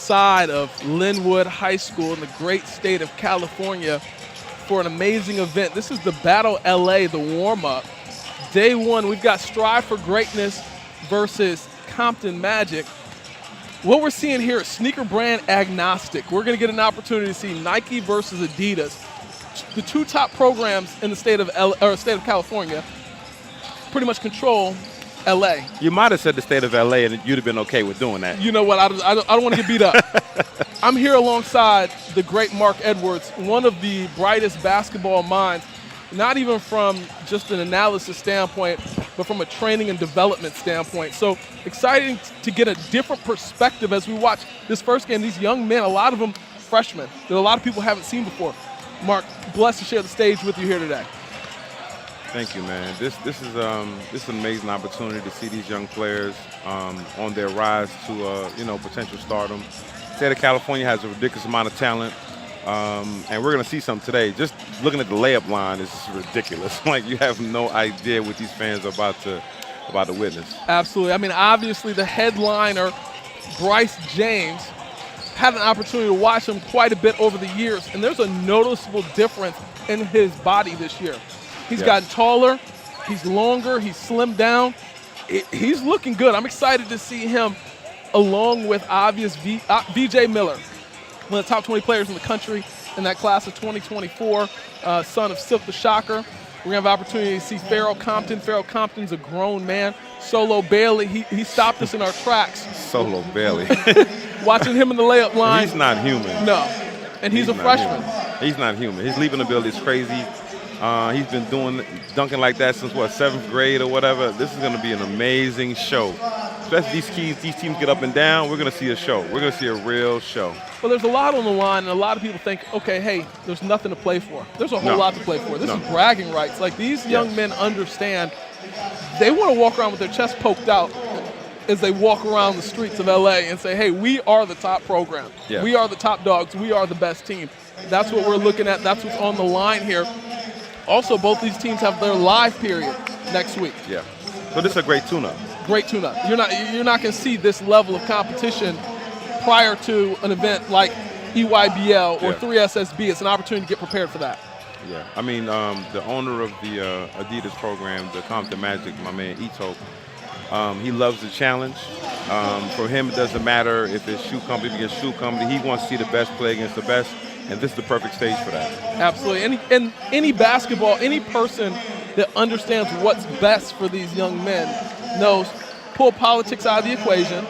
outside of Linwood High School in the great state of California for an amazing event. This is the Battle LA, the warm-up. Day one, we've got Strive for Greatness versus Compton Magic. What we're seeing here is sneaker brand agnostic. We're going to get an opportunity to see Nike versus Adidas. The two top programs in the state of California pretty much control LA. You might have said the state of LA and you'd have been okay with doing that. You know what? I don't want to get beat up. I'm here alongside the great Mark Edwards, one of the brightest basketball minds, not even from just an analysis standpoint, but from a training and development standpoint. So exciting to get a different perspective as we watch this first game. These young men, a lot of them freshmen, that a lot of people haven't seen before. Mark, blessed to share the stage with you here today. Thank you, man. This is an amazing opportunity to see these young players on their rise to potential stardom. The state of California has a ridiculous amount of talent, and we're going to see something today. Just looking at the layup line is ridiculous. Like, you have no idea what these fans are about to witness. Absolutely. I mean, obviously the headliner, Bryce James, had an opportunity to watch him quite a bit over the years, and there's a noticeable difference in his body this year. He's gotten taller, he's longer, he's slimmed down. He's looking good. I'm excited to see him along with obvious VJ Miller, one of the top 20 players in the country in that class of 2024, son of Silk the Shocker. We're going to have an opportunity to see Farrell Compton. Farrell Compton's a grown man. Solo Bailey, he stopped us in our tracks. Solo Bailey. Watching him in the layup line. He's not human. No, and he's a freshman. He's not human. His leaping ability is crazy. He's been dunking like that since, 7th grade or whatever. This is going to be an amazing show. Especially these teams get up and down, we're going to see a show. We're going to see a real show. Well, there's a lot on the line, and a lot of people think, okay, hey, there's nothing to play for. There's a whole lot to play for. This is bragging rights. Like, these young men understand they want to walk around with their chest poked out as they walk around the streets of LA and say, hey, we are the top program. Yeah. We are the top dogs. We are the best team. That's what we're looking at. That's what's on the line here. Also, both these teams have their live period next week. Yeah. So this is a great tune-up. Great tune-up. You're not going to see this level of competition prior to an event like EYBL or 3SSB. It's an opportunity to get prepared for that. Yeah. I mean, the owner of the Adidas program, the Compton Magic, my man Ito, he loves the challenge. For him, it doesn't matter if it's shoe company against shoe company. He wants to see the best play against the best. And this is the perfect stage for that. Absolutely. And any basketball, any person that understands what's best for these young men knows, pull politics out of the equation.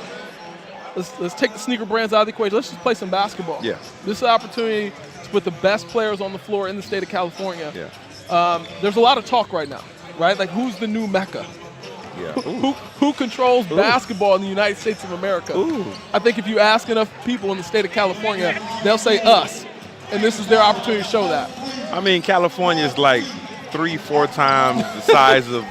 Let's take the sneaker brands out of the equation. Let's just play some basketball. Yeah. This is an opportunity to put the best players on the floor in the state of California. Yeah. There's a lot of talk right now, right? Like, who's the new Mecca? Yeah. Who controls basketball in the United States of America? Ooh. I think if you ask enough people in the state of California, they'll say us. And this is their opportunity to show that. I mean, California is like 3-4 times the size of,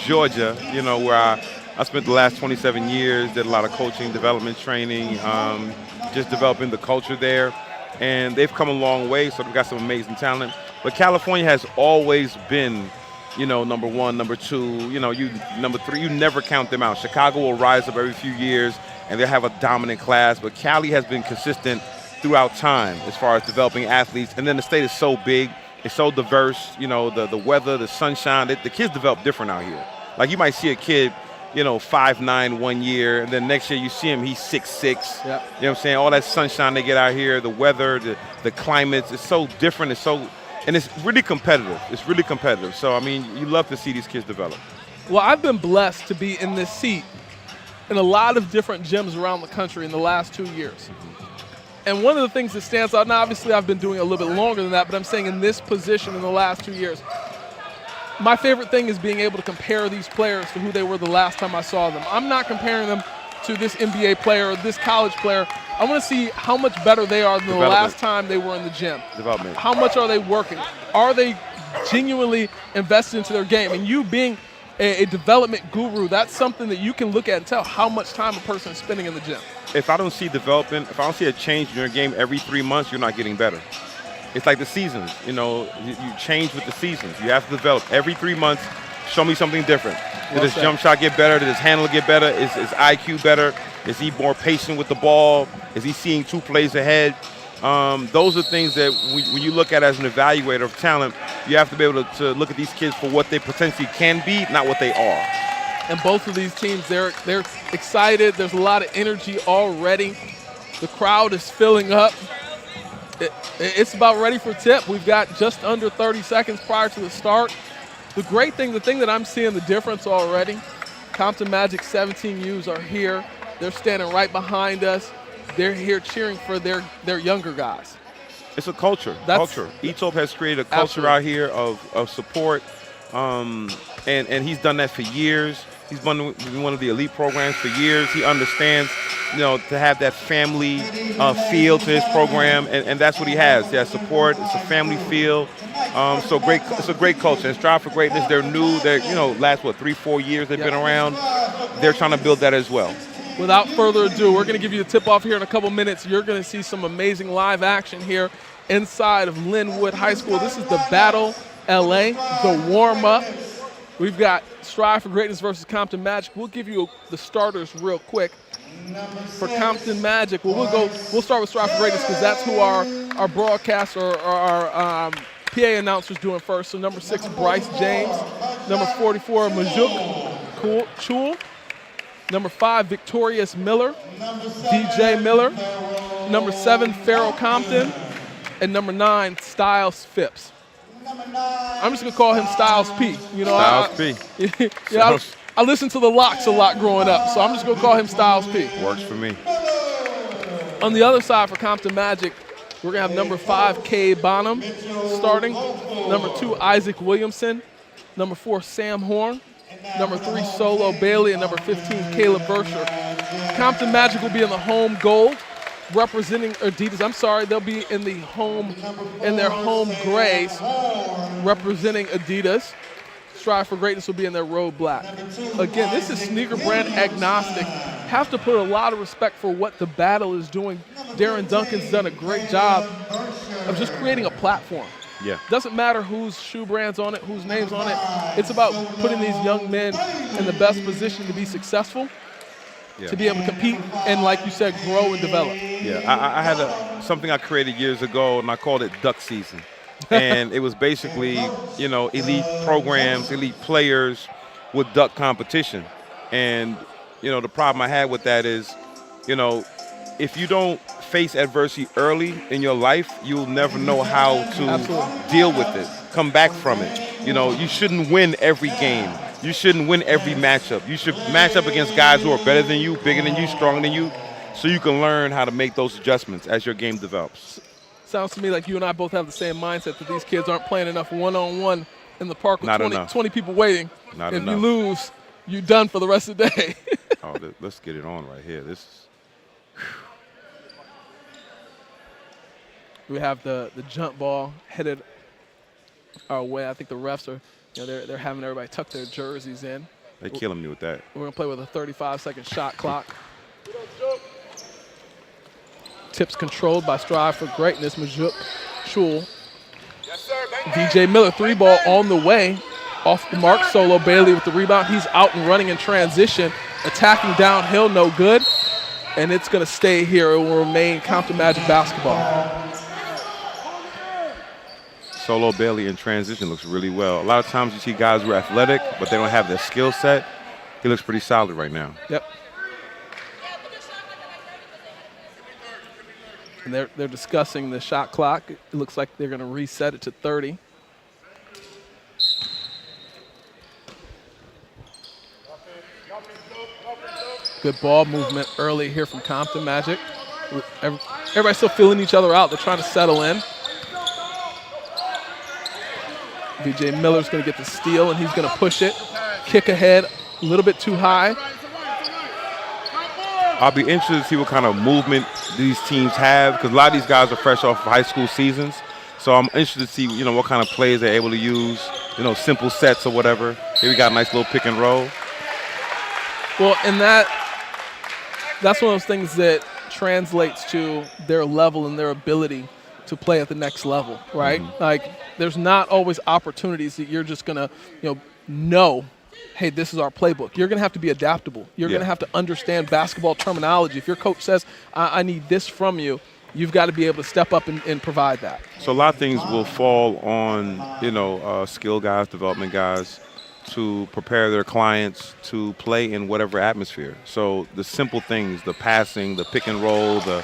Georgia, where I spent the last 27 years, did a lot of coaching, development training, just developing the culture there. And they've come a long way, so they've got some amazing talent. But California has always been, number one, number two, number three. You never count them out. Chicago will rise up every few years, and they'll have a dominant class. But Cali has been consistent throughout time as far as developing athletes. And then the state is so big, it's so diverse, the weather, the sunshine, the kids develop different out here. Like, you might see a kid, 5'9" 1 year, and then next year you see him, he's 6'6". Yep. You know what I'm saying? All that sunshine they get out here, the weather, the climates, it's so different, and it's really competitive. It's really competitive. So, I mean, you love to see these kids develop. Well, I've been blessed to be in this seat in a lot of different gyms around the country in the last 2 years. And one of the things that stands out, now obviously I've been doing it a little bit longer than that, but I'm saying in this position in the last 2 years, my favorite thing is being able to compare these players to who they were the last time I saw them. I'm not comparing them to this NBA player or this college player. I want to see how much better they are than the last time they were in the gym. Development. How much are they working? Are they genuinely invested into their game? And you being a development guru, that's something that you can look at and tell how much time a person is spending in the gym. If I don't see development, if I don't see a change in your game every 3 months, you're not getting better. It's like the seasons, you change with the seasons. You have to develop every 3 months. Show me something different. Did his jump shot get better? Did his handle get better? Is his IQ better? Is he more patient with the ball? Is he seeing 2 plays ahead? Those are things that when you look at as an evaluator of talent, you have to be able to look at these kids for what they potentially can be, not what they are. And both of these teams, they're excited. There's a lot of energy already. The crowd is filling up. It's about ready for tip. We've got just under 30 seconds prior to the start. The thing that I'm seeing the difference already, Compton Magic 17Us are here. They're standing right behind us. They're here cheering for their younger guys. It's a culture. ETOP has created a culture out here of support, and he's done that for years. He's been one of the elite programs for years. He understands, to have that family feel to his program, and that's what he has. He has support. It's a family feel. It's a great culture. And Strive for Greatness, they're new. They're, last, 3-4 years they've been around. They're trying to build that as well. Without further ado, we're going to give you the tip-off here in a couple minutes. You're going to see some amazing live action here inside of Linwood High School. This is the Battle LA, the warm-up. We've got Strive for Greatness versus Compton Magic. We'll give you the starters real quick. For Compton Magic, we'll start with Strive for Greatness because that's who our broadcast or our PA announcer's doing first. So number 6, Bryce James. Number 44, Majuk Chul. Number 5, Victorious Miller, DJ Miller. Number 7, Farrell Compton. And number 9, Styles Phipps. I'm just going to call him Styles P. Styles P. I listened to the Locks a lot growing up, so I'm just going to call him Styles P. Works for me. On the other side for Compton Magic, we're going to have number 5, Kay Bonham starting. Number 2, Isaac Williamson. Number 4, Sam Horn. Number 3, Solo Bailey, and number 15, Caleb Bursher. Compton Magic will be in the home gold, representing Adidas. I'm sorry, they'll be in their home grays, representing Adidas. Strive for Greatness will be in their road black. Again, this is sneaker brand agnostic. Have to put a lot of respect for what the battle is doing. Darren Duncan's done a great job of just creating a platform. Yeah. Doesn't matter whose shoe brand's on it, whose name's on it. It's about putting these young men in the best position to be successful, to be able to compete, and like you said, grow and develop. Yeah, I had something I created years ago, and I called it Duck Season. And it was basically, elite programs, elite players with duck competition. And, the problem I had with that is, if you don't face adversity early in your life, you'll never know how to deal with it, come back from it. You shouldn't win every game. You shouldn't win every matchup. You should match up against guys who are better than you, bigger than you, stronger than you, so you can learn how to make those adjustments as your game develops. Sounds to me like you and I both have the same mindset that these kids aren't playing enough one-on-one in the park with 20 people waiting. Not if enough. You lose, you're done for the rest of the day. Let's get it on right here. This is... We have the jump ball headed our way. I think the refs are, they're having everybody tuck their jerseys in. They're killing me with that. We're going to play with a 35-second shot clock. Tips controlled by Strive for Greatness, Majuk Chul. DJ Miller, 3-ball on the way. Off the mark, Solo Bailey with the rebound. He's out and running in transition. Attacking downhill, no good. And it's going to stay here. It will remain Compton Magic basketball. Solo Bailey in transition looks really well. A lot of times you see guys who are athletic, but they don't have their skill set. He looks pretty solid right now. Yep. And they're discussing the shot clock. It looks like they're going to reset it to 30. Good ball movement early here from Compton Magic. Everybody's still feeling each other out. They're trying to settle in. VJ Miller's going to get the steal, and he's going to push it. Kick ahead, a little bit too high. I'll be interested to see what kind of movement these teams have, because a lot of these guys are fresh off of high school seasons. So I'm interested to see, what kind of plays they're able to use, simple sets or whatever. Here we got a nice little pick and roll. Well, and that's one of those things that translates to their level and their ability to play at the next level, right? Mm-hmm. Like, there's not always opportunities that you're just going to, know hey, this is our playbook. You're going to have to be adaptable. You're going to have to understand basketball terminology. If your coach says, I need this from you, you've got to be able to step up and provide that. So a lot of things will fall on, skill guys, development guys, to prepare their clients to play in whatever atmosphere. So the simple things, the passing, the pick and roll, the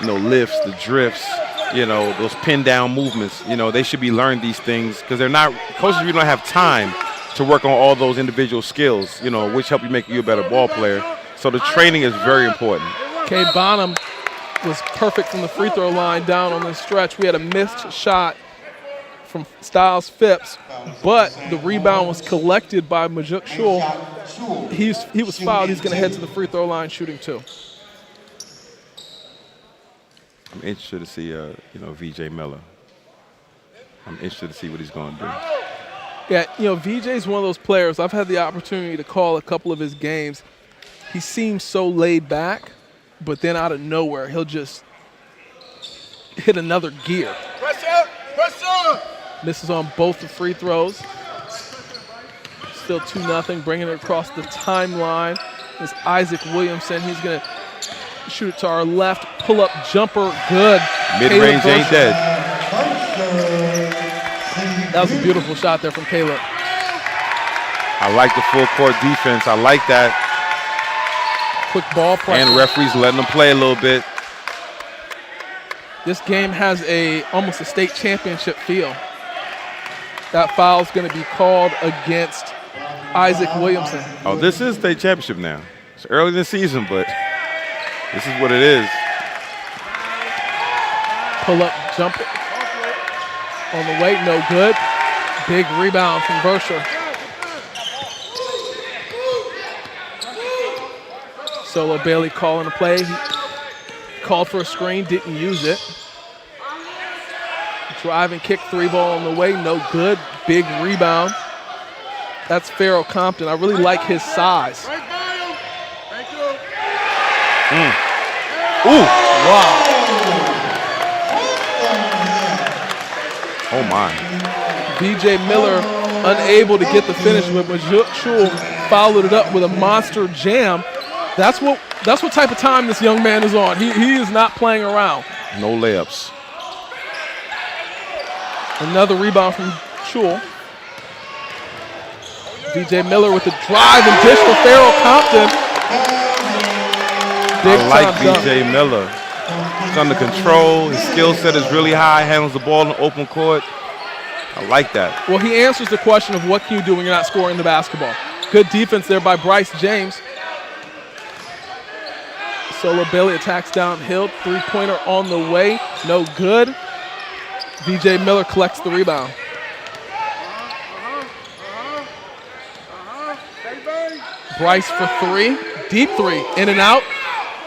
lifts, the drifts, those pin down movements, they should be learning these things because coaches really don't have time to work on all those individual skills, which help you make you a better ball player. So the training is very important. Kay Bonham was perfect from the free throw line down on this stretch. We had a missed shot from Styles Phipps, but the rebound was collected by Majuk Shul. He was fouled. He's going to head to the free throw line shooting 2. I'm interested to see, VJ Miller. I'm interested to see what he's going to do. Yeah, VJ's one of those players. I've had the opportunity to call a couple of his games. He seems so laid back, but then out of nowhere, he'll just hit another gear. Pressure! Misses on both the free throws. Still 2-0, bringing it across the timeline is Isaac Williamson. He's going to shoot it to our left. Pull-up jumper, good. Mid-range ain't dead. That was a beautiful shot there from Caleb. I like the full court defense. I like that. Quick ball pressure. And referees letting them play a little bit. This game has almost a state championship feel. That foul is going to be called against Isaac Williamson. Oh, this is state championship now. It's early in the season, but this is what it is. Pull-up jumper on the way, no good. Big rebound from Versher. Solo Bailey calling a play. He called for a screen, didn't use it. Drive and kick 3-ball on the way, no good. Big rebound. That's Farrell Compton. I really like his size. Ooh. Wow. Oh, my. VJ Miller unable to get the finish, but Shul followed it up with a monster jam. That's what type of time this young man is on. He is not playing around. No layups. Another rebound from Shul. VJ Miller with the drive and dish for Farrell Compton. I like VJ Miller. He's under control. His skill set is really high. Handles the ball in the open court. I like that. Well, he answers the question of what can you do when you're not scoring the basketball. Good defense there by Bryce James. Solo Bailey attacks downhill. 3-pointer on the way. No good. VJ Miller collects the rebound. Bryce for 3. Deep 3. In and out.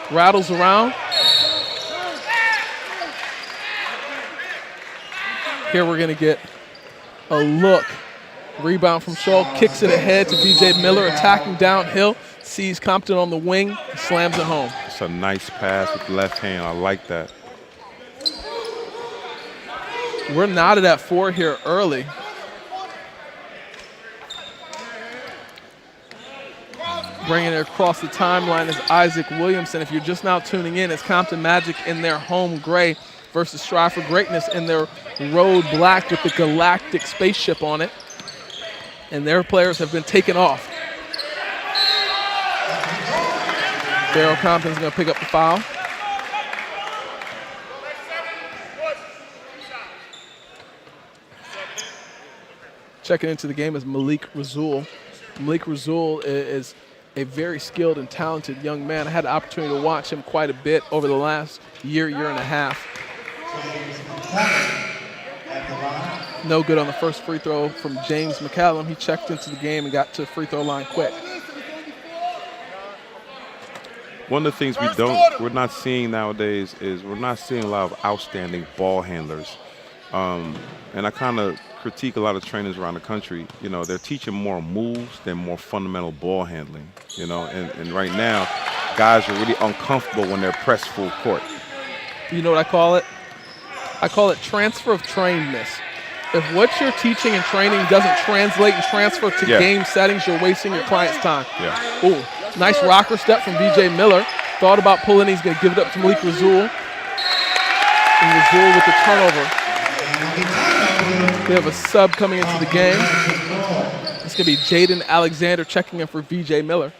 Rattles around. Here we're going to get a look. Rebound from Shaw. Kicks it ahead to VJ Miller. Attacking downhill. Sees Compton on the wing. Slams it home. It's a nice pass with the left hand. I like that. We're knotted at 4 here early. Bringing it across the timeline is Isaac Williamson. If you're just now tuning in, it's Compton Magic in their home gray versus Strive for Greatness in their road black with the galactic spaceship on it. And their players have been taken off. Farrell Compton's going to pick up the foul. Checking into the game is Malik Razul. Malik Razul is a very skilled and talented young man. I had the opportunity to watch him quite a bit over the last year and a half. No good on the first free throw from James McCallum. He checked into the game and got to the free throw line quick. One of the things we're not seeing nowadays is we're not seeing a lot of outstanding ball handlers. And I kind of critique a lot of trainers around the country. They're teaching more moves than more fundamental ball handling, and right now, guys are really uncomfortable when they're pressed full court. You know what I call it? I call it transfer of trainedness. If what you're teaching and training doesn't translate and transfer to game settings, you're wasting your client's time. Yeah. Ooh, nice rocker step from VJ Miller. Thought about pulling. He's going to give it up to Malik Rasul. And Rasul with the turnover. We have a sub coming into the game. It's going to be Jaden Alexander checking in for VJ Miller.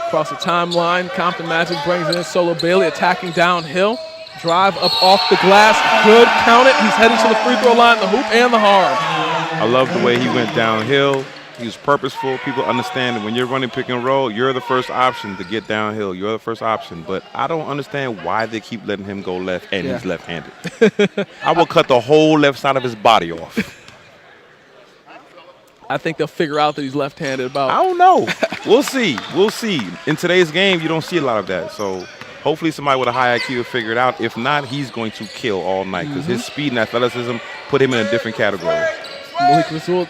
Across the timeline, Compton Magic brings it in. Solo Bailey attacking downhill. Drive up off the glass. Good, count it. He's headed to the free throw line, the hoop and the hard. I love the way he went downhill. He was purposeful. People understand that when you're running pick and roll, you're the first option to get downhill. You're the first option. But I don't understand why they keep letting him go left, and he's left-handed. I will cut the whole left side of his body off. I think they'll figure out that he's left-handed. I don't know. We'll see. We'll see. In today's game, you don't see a lot of that. So hopefully somebody with a high IQ will figure it out. If not, he's going to kill all night because his speed and athleticism put him in a different category. Malik Rasul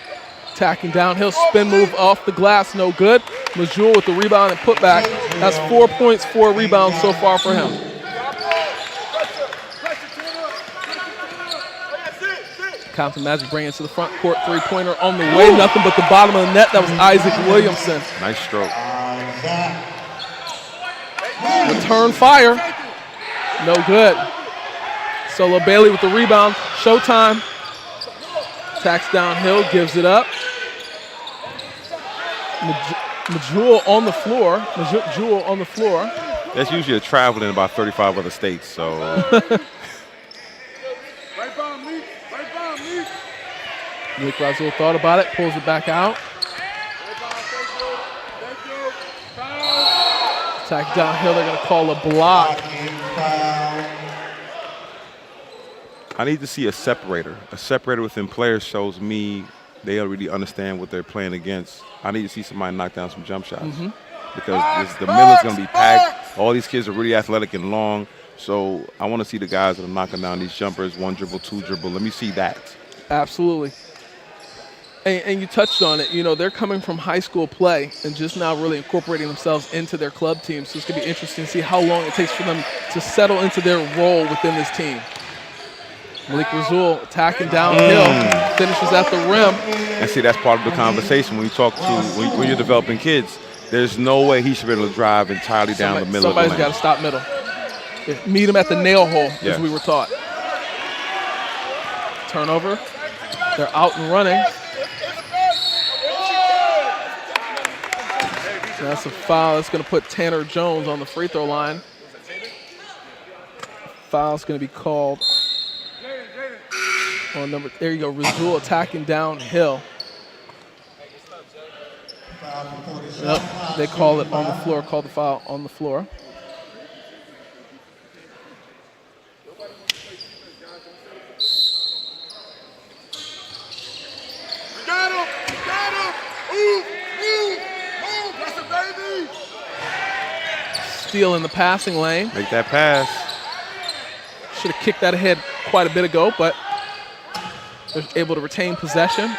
attacking downhill, spin move off the glass, no good. Majul with the rebound and putback. That's 4 points, 4 rebounds so far for him. Compton Magic bringing it to the front court, three-pointer on the way, nothing but the bottom of the net. That was Isaac Williamson. Nice stroke. Return fire, no good. Solo Bailey with the rebound, showtime. Attacks downhill, gives it up. Majul on the floor. Majul on the floor. That's usually a travel in about 35 other states, so. Malik Rasul thought about it, pulls it back out. Attack downhill, they're going to call a block. I need to see a separator. A separator within players shows me they already understand what they're playing against. I need to see somebody knock down some jump shots because the middle is going to be packed. All these kids are really athletic and long, so I want to see the guys that are knocking down these jumpers, one dribble, two dribble. Let me see that. Absolutely. And you touched on it. You know, they're coming from high school play and just now really incorporating themselves into their club team. So it's going to be interesting to see how long it takes for them to settle into their role within this team. Malik Rasul attacking downhill, finishes at the rim. And see, that's part of the conversation when you talk to, when you're developing kids. There's no way he should be able to drive entirely down the middle of the lane. Somebody's got to stop middle. Meet him at the nail hole, as we were taught. Turnover. They're out and running. That's a foul. That's going to put Tanner Jones on the free throw line. Foul's going to be called on number. There you go. Rasul attacking downhill. Yep, they call it on the floor. Call the foul on the floor. Steal in the passing lane. Make that pass. Should have kicked that ahead quite a bit ago, but they're able to retain possession.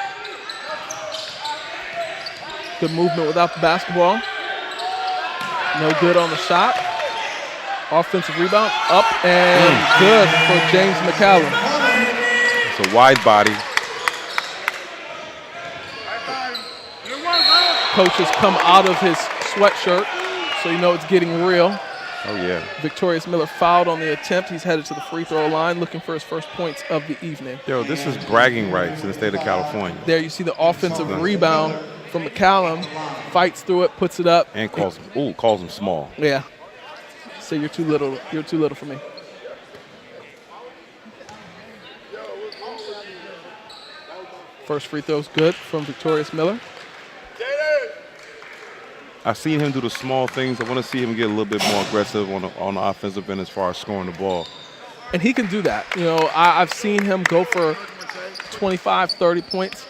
Good movement without the basketball. No good on the shot. Offensive rebound, up and good for James McCallum. It's a wide body. Coach has come out of his sweatshirt, so you know it's getting real. Oh, yeah. Victorious Miller fouled on the attempt. He's headed to the free throw line looking for his first points of the evening. Yo, this is bragging rights in the state of California. There you see the offensive rebound from McCallum. Fights through it, puts it up. And calls him small. Yeah. Say you're too little. You're too little for me. First free throw's good from Victorious Miller. I've seen him do the small things. I want to see him get a little bit more aggressive on the offensive end as far as scoring the ball. And he can do that. You know, I've seen him go for 25, 30 points.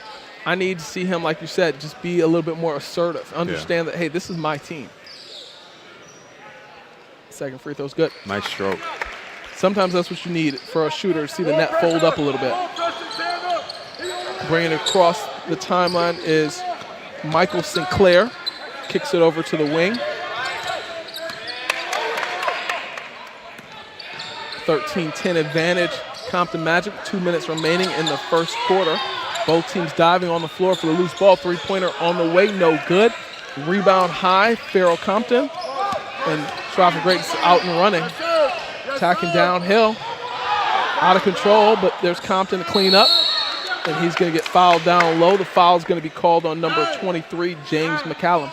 I need to see him, like you said, just be a little bit more assertive. Understand that, hey, this is my team. Second free throw's good. Nice stroke. Sometimes that's what you need for a shooter, to see the net fold up a little bit. Bringing it across the timeline is Michael Sinclair. kicks it over to the wing. 13-10 advantage, Compton Magic, 2 minutes remaining in the first quarter. Both teams diving on the floor for the loose ball. Three-pointer on the way, no good. Rebound high, Farrell Compton. And Stratford Great's out and running. Attacking downhill. Out of control, but there's Compton to clean up. And he's going to get fouled down low. The foul is going to be called on number 23, James McCallum.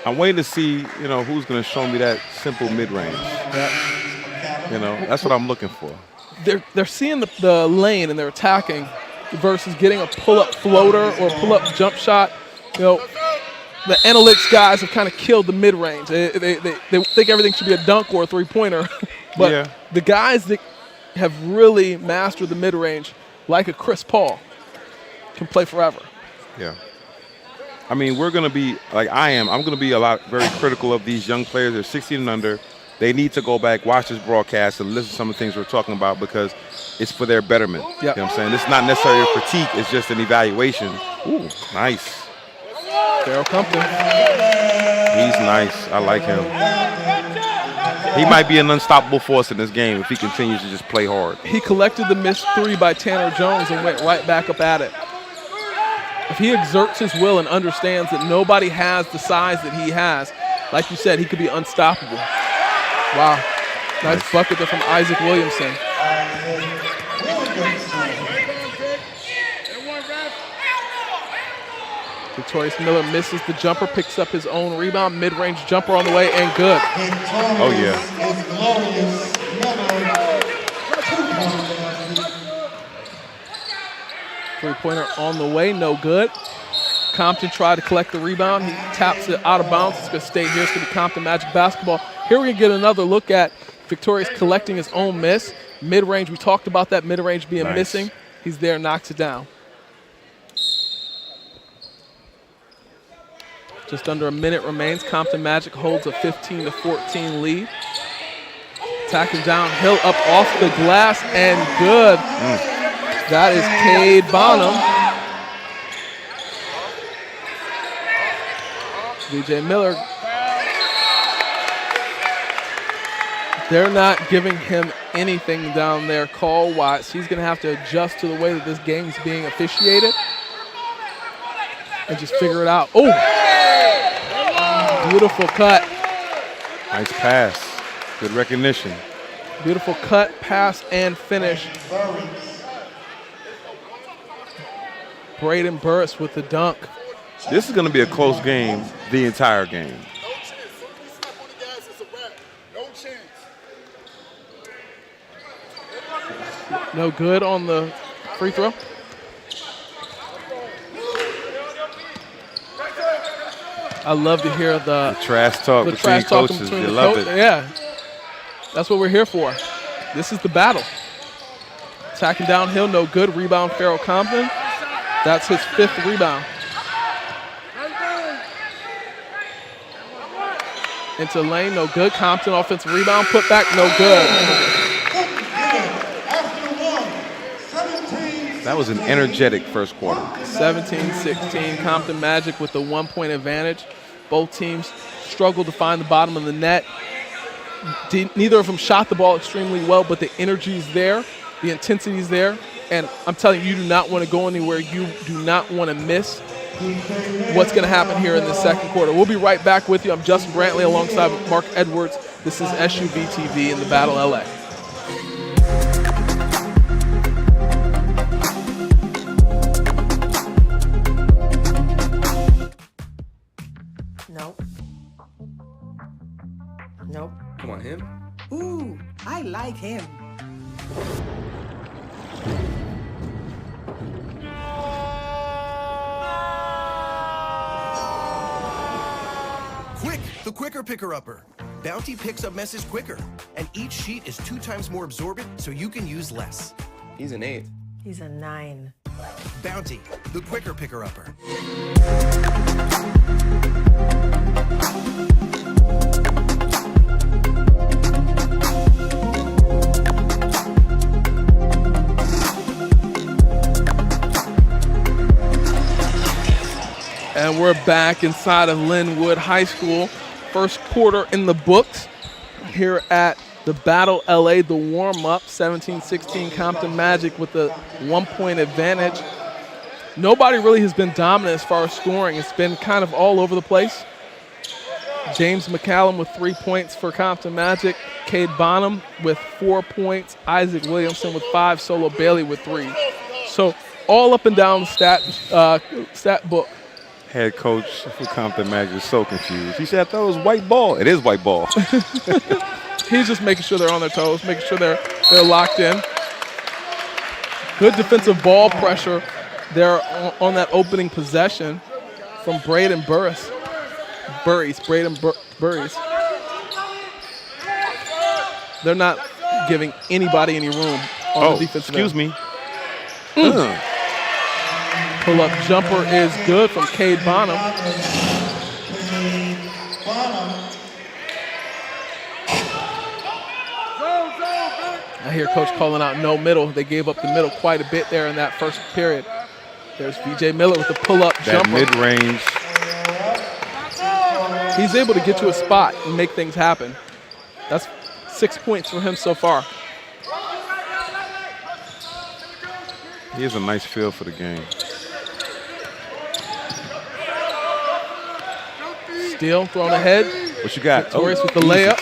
I'm waiting to see, who's going to show me that simple mid-range. Yeah. That's what I'm looking for. They're seeing the lane and they're attacking versus getting a pull-up floater or pull-up jump shot. The analytics guys have kind of killed the mid-range. They think everything should be a dunk or a three-pointer. But the guys that have really mastered the mid-range, like a Chris Paul, can play forever. Yeah. I mean, we're going to be, like I am, I'm going to be very critical of these young players. They're 16 and under. They need to go back, watch this broadcast, and listen to some of the things we're talking about because it's for their betterment. Yep. You know what I'm saying? It's not necessarily a critique. It's just an evaluation. Ooh, nice. Farrell Compton. He's nice. I like him. He might be an unstoppable force in this game if he continues to just play hard. He collected the missed three by Tanner Jones and went right back up at it. If he exerts his will and understands that nobody has the size that he has, like you said, he could be unstoppable. Wow. Nice bucket there from Isaac Williamson. Victorious Miller misses the jumper, picks up his own rebound, mid-range jumper on the way, and good. Oh, yeah. Three-pointer on the way, no good. Compton tried to collect the rebound. He taps it out of bounds. It's going to stay here. It's going to be Compton Magic basketball. Here we're going to get another look at Victorious collecting his own miss. Mid-range, we talked about that mid-range being missing. He's there, knocks it down. Just under a minute remains. Compton Magic holds a 15-14 lead. Attacking downhill, up off the glass, and good. That is Cade Bonham. DJ Miller. They're not giving him anything down there call-wise. He's going to have to adjust to the way that this game's being officiated and just figure it out. Oh! Beautiful cut. Nice pass. Good recognition. Beautiful cut, pass, and finish. Braden Burris with the dunk. This is going to be a close game the entire game. No good on the free throw. I love to hear the trash talk between coaches. You love it. Yeah, that's what we're here for. This is the battle. Attacking downhill, no good. Rebound, Farrell Compton. That's his 5th rebound. Into lane, no good. Compton offensive rebound, put back, no good. That was an energetic first quarter. 17-16, Compton Magic with the 1-point advantage. Both teams struggled to find the bottom of the net. Neither of them shot the ball extremely well, but the energy's there, the intensity's there. And I'm telling you, you do not want to go anywhere. You do not want to miss what's going to happen here in the second quarter. We'll be right back with you. I'm Justin Brantley alongside Mark Edwards. This is SUVtv in the Battle LA. Nope. Nope. Come on, him? Ooh, I like him. Quick, the quicker picker-upper. Bounty picks up messes quicker, and each sheet is 2 times more absorbent, so you can use less. He's an 8. He's a 9. Bounty, the quicker picker-upper. And we're back inside of Linwood High School. First quarter in the books here at the Battle LA, the warm-up, 17-16 Compton Magic with a 1-point advantage. Nobody really has been dominant as far as scoring. It's been kind of all over the place. James McCallum with 3 points for Compton Magic. Cade Bonham with 4 points. Isaac Williamson with 5. Solo Bailey with 3. So all up and down the stat book. Head coach for Compton Magic is so confused. He said, I thought it was white ball. It is white ball. He's just making sure they're on their toes, making sure they're locked in. Good defensive ball pressure there on that opening possession from Braden Burris. Braden Burris. They're not giving anybody any room on the defensive excuse end. me. Pull-up jumper is good from Cade Bonham. I hear Coach calling out no middle. They gave up the middle quite a bit there in that first period. There's VJ Miller with the pull-up jumper. Mid-range. He's able to get to a spot and make things happen. That's 6 points for him so far. He has a nice feel for the game. Steele thrown ahead. What you got? Victorious with the layup.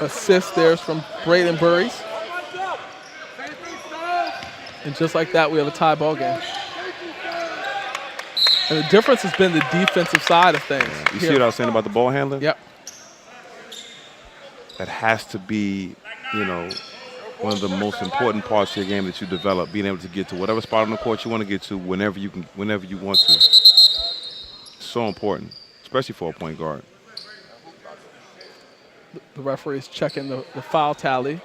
Assist there's from Braden Burris. And just like that, we have a tie ball game. And the difference has been the defensive side of things. You see what I was saying about the ball handling? Yep. That has to be, one of the most important parts of your game that you develop, being able to get to whatever spot on the court you want to get to whenever you want to. So important, especially for a point guard. The referee is checking the foul tally.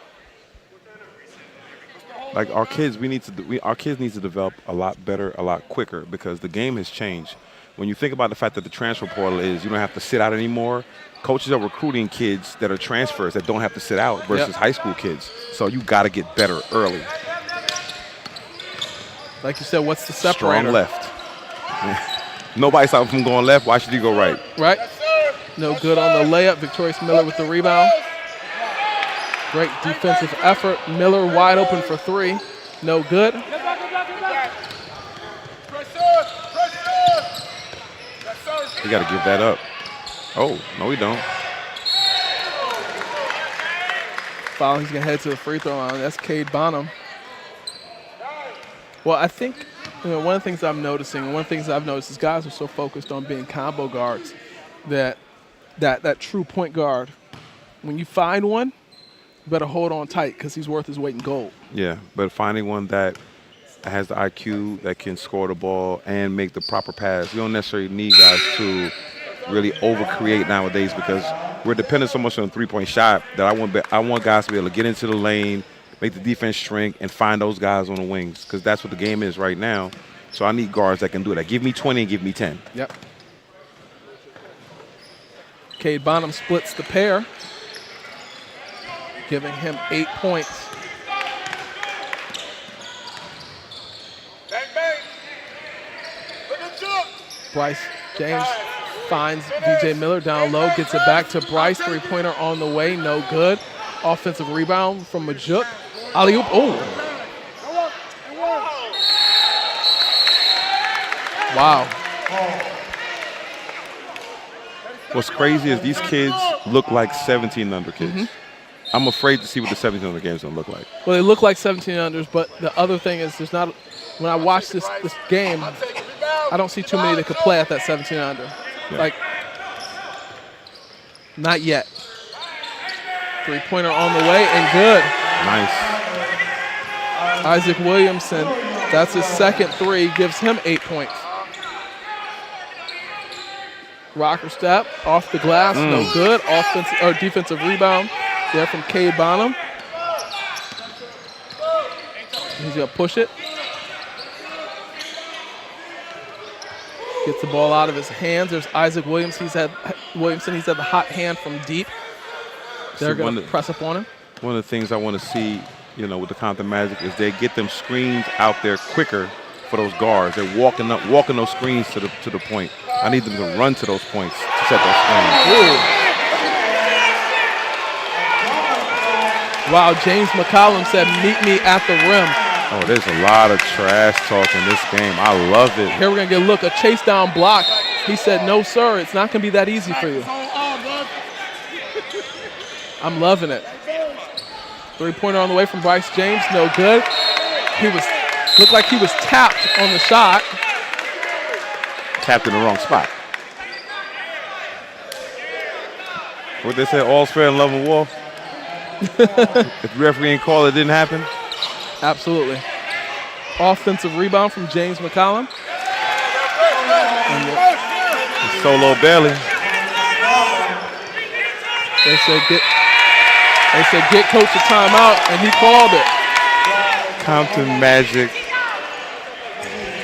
Like our kids need to develop a lot better, a lot quicker, because the game has changed. When you think about the fact that the transfer portal is, you don't have to sit out anymore. Coaches are recruiting kids that are transfers that don't have to sit out versus high school kids. So you got to get better early. Like you said, what's the separator? Strong left. Nobody stopped him from going left. Why should he go right? Right. No good on the layup. Victorious Miller with the rebound. Great defensive effort. Miller wide open for 3. No good. We got to give that up. Oh, no, we don't. Foul. He's going to head to the free throw line. That's Cade Bonham. Well, I think one of the things I'm noticing, one of the things I've noticed is guys are so focused on being combo guards that true point guard, when you find one, you better hold on tight because he's worth his weight in gold. Yeah, but finding one that has the IQ, that can score the ball and make the proper pass. You don't necessarily need guys to really overcreate nowadays because we're dependent so much on a three-point shot that I want guys to be able to get into the lane, make the defense shrink, and find those guys on the wings because that's what the game is right now. So I need guards that can do that. Give me 20 and give me 10. Yep. Cade Bonham splits the pair, giving him 8 points. Bryce James finds VJ Miller down low, gets it back to Bryce. Three-pointer on the way, no good. Offensive rebound from Majuk. Alley-oop, Wow. What's crazy is these kids look like 17 under kids. Mm-hmm. I'm afraid to see what the 17 under games gonna look like. Well, they look like 17 unders, but the other thing is there's not. When I watch this game, I don't see too many that could play at that 17 under. Yeah. Like, not yet. Three-pointer on the way and good. Nice. Isaac Williamson, that's his second 3, gives him 8 points. Rocker step off the glass, no good. Offensive or defensive rebound there from Cade Bonham. He's gonna push it. Gets the ball out of his hands. There's Isaac Williamson. He's had the hot hand from deep. They're going to press up on him. One of the things I want to see, with the Compton Magic is they get them screens out there quicker for those guards. They're walking those screens to the point. I need them to run to those points to set those screens. Ooh. Wow, James McCollum said, "Meet me at the rim." Oh, there's a lot of trash talk in this game. I love it. Here we're going to get a look, a chase down block. He said, "No, sir, it's not going to be that easy for you." I'm loving it. Three-pointer on the way from Bryce James, no good. Looked like he was tapped on the shot. Tapped in the wrong spot. What they say, all's fair in love and war? If the referee ain't call, it didn't happen? Absolutely. Offensive rebound from James McCollum. Solo Bailey. They said get coach a timeout, and he called it. Compton Magic.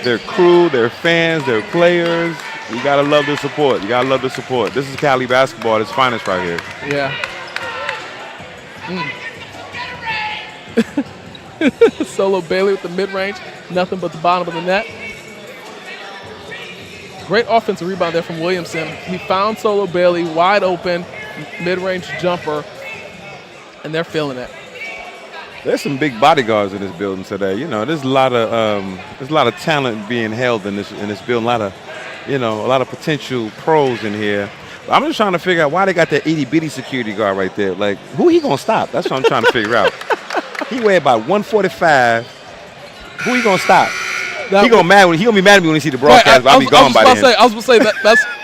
Their crew, their fans, their players. You gotta love the support. You gotta love the support. This is Cali basketball at its finest right here. Yeah. Solo Bailey with the mid-range, nothing but the bottom of the net. Great offensive rebound there from Williamson. He found Solo Bailey wide open, mid-range jumper, and they're feeling it. There's some big bodyguards in this building today. You know, there's a lot of talent being held in this building. A lot of potential pros in here. I'm just trying to figure out why they got that itty bitty security guard right there. Like, who he gonna stop? That's what I'm trying to figure out. He weighed about 145. Who he gonna stop? He gonna be mad at me when he see the broadcast. But I'll be gone by then. I was gonna say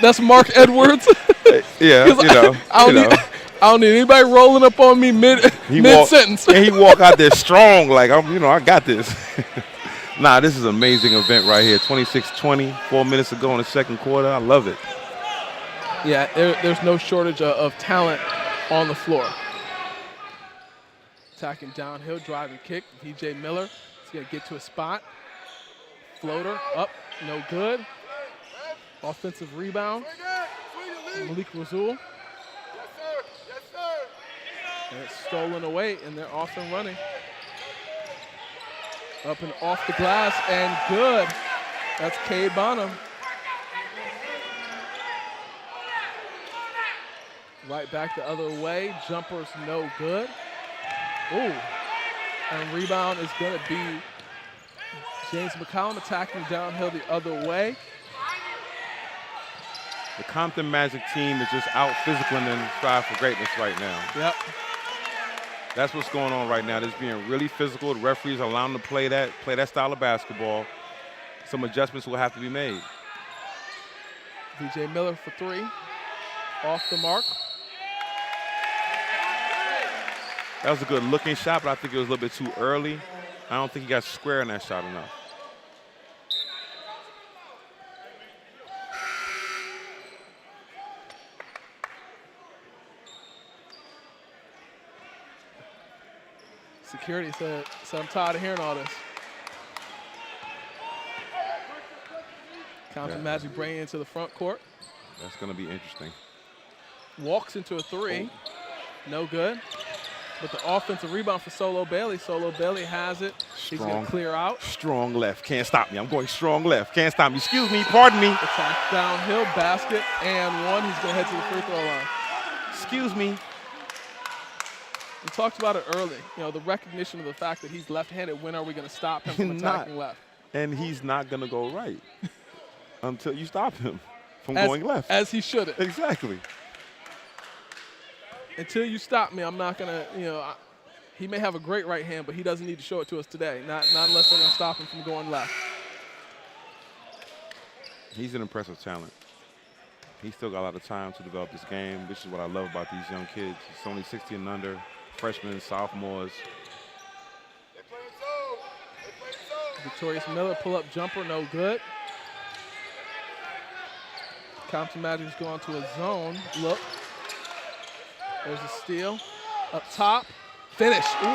that's Mark Edwards. Yeah, I don't need anybody rolling up on me mid sentence. And he walk out there strong, like I got this. Nah, this is an amazing event right here. 26-20, 4 minutes to go in the second quarter. I love it. Yeah, there's no shortage of talent on the floor. Attacking downhill, driving kick. DJ Miller is going to get to a spot. Floater up, no good. Offensive rebound. Malik Razul. And it's stolen away, and they're off and running. Up and off the glass, and good. That's Cade Bonham. Right back the other way. Jumper's no good. Ooh. And rebound is going to be James McCollum attacking downhill the other way. The Compton Magic team is just out physicaling and strive for greatness right now. Yep. That's what's going on right now. It's being really physical. The referees are allowing them to play that style of basketball. Some adjustments will have to be made. DJ Miller for three. Off the mark. That was a good looking shot, but I think it was a little bit too early. I don't think he got square in that shot enough. Security said I'm tired of hearing all this. Compton Magic bringing it into the front court. That's going to be interesting. Walks into a three. No good. But the offensive rebound for Solo Bailey. Solo Bailey has it. He's going to clear out. Strong left. Can't stop me. I'm going strong left. Can't stop me. Excuse me. Pardon me. Attack downhill. Basket and one. He's going to head to the free throw line. Excuse me. We talked about it early. You know, the recognition of the fact that he's left-handed. When are we going to stop him from attacking left? And he's not going to go right until you stop him from going left. As he should. Exactly. Until you stop me, I'm not going to, he may have a great right hand, but he doesn't need to show it to us today. Not unless they're going to stop him from going left. He's an impressive talent. He's still got a lot of time to develop this game, which is what I love about these young kids. He's only 16 and under, freshmen, sophomores. Victorious Miller pull-up jumper, no good. Compton Magic's going to a zone look. There's a steal. Up top. Finish. Ooh.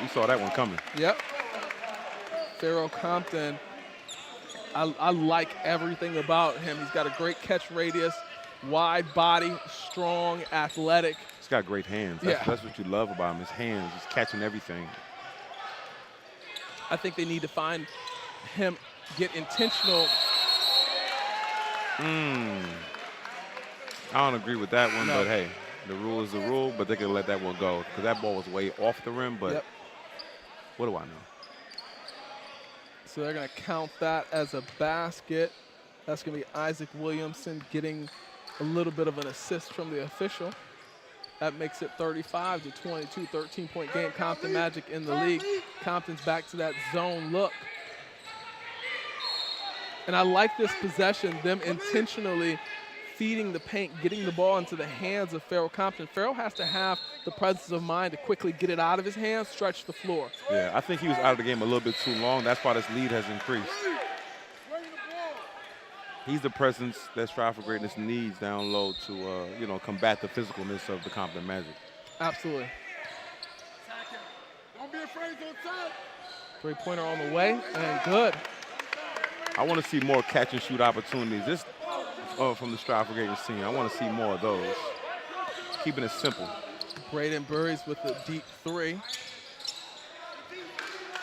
You saw that one coming. Yep. Pharaoh Compton. I like everything about him. He's got a great catch radius, wide body, strong, athletic. He's got great hands. That's what you love about him, his hands. He's catching everything. I think they need to find him get intentional. I don't agree with that one, No. but hey, the rule is the rule, but they could let that one go because that ball was way off the rim, but Yep. what do I know? So they're going to count that as a basket. That's going to be Isaac Williamson getting a little bit of an assist from the official. That makes it 35-22, 13-point game. Compton Magic in the league. Compton's back to that zone look. And I like this possession, them intentionally feeding the paint, getting the ball into the hands of Farrell Compton. Farrell has to have the presence of mind to quickly get it out of his hands, stretch the floor. Yeah, I think he was out of the game a little bit too long. That's why this lead has increased. He's the presence that Strive for Greatness needs down low to, combat the physicalness of the Compton Magic. Absolutely. Don't be afraid to attack. Three-pointer on the way, and good. I want to see more catch and shoot opportunities. This from the Strive for Greatness team. I want to see more of those. Keeping it simple. Braden Burries with the deep three.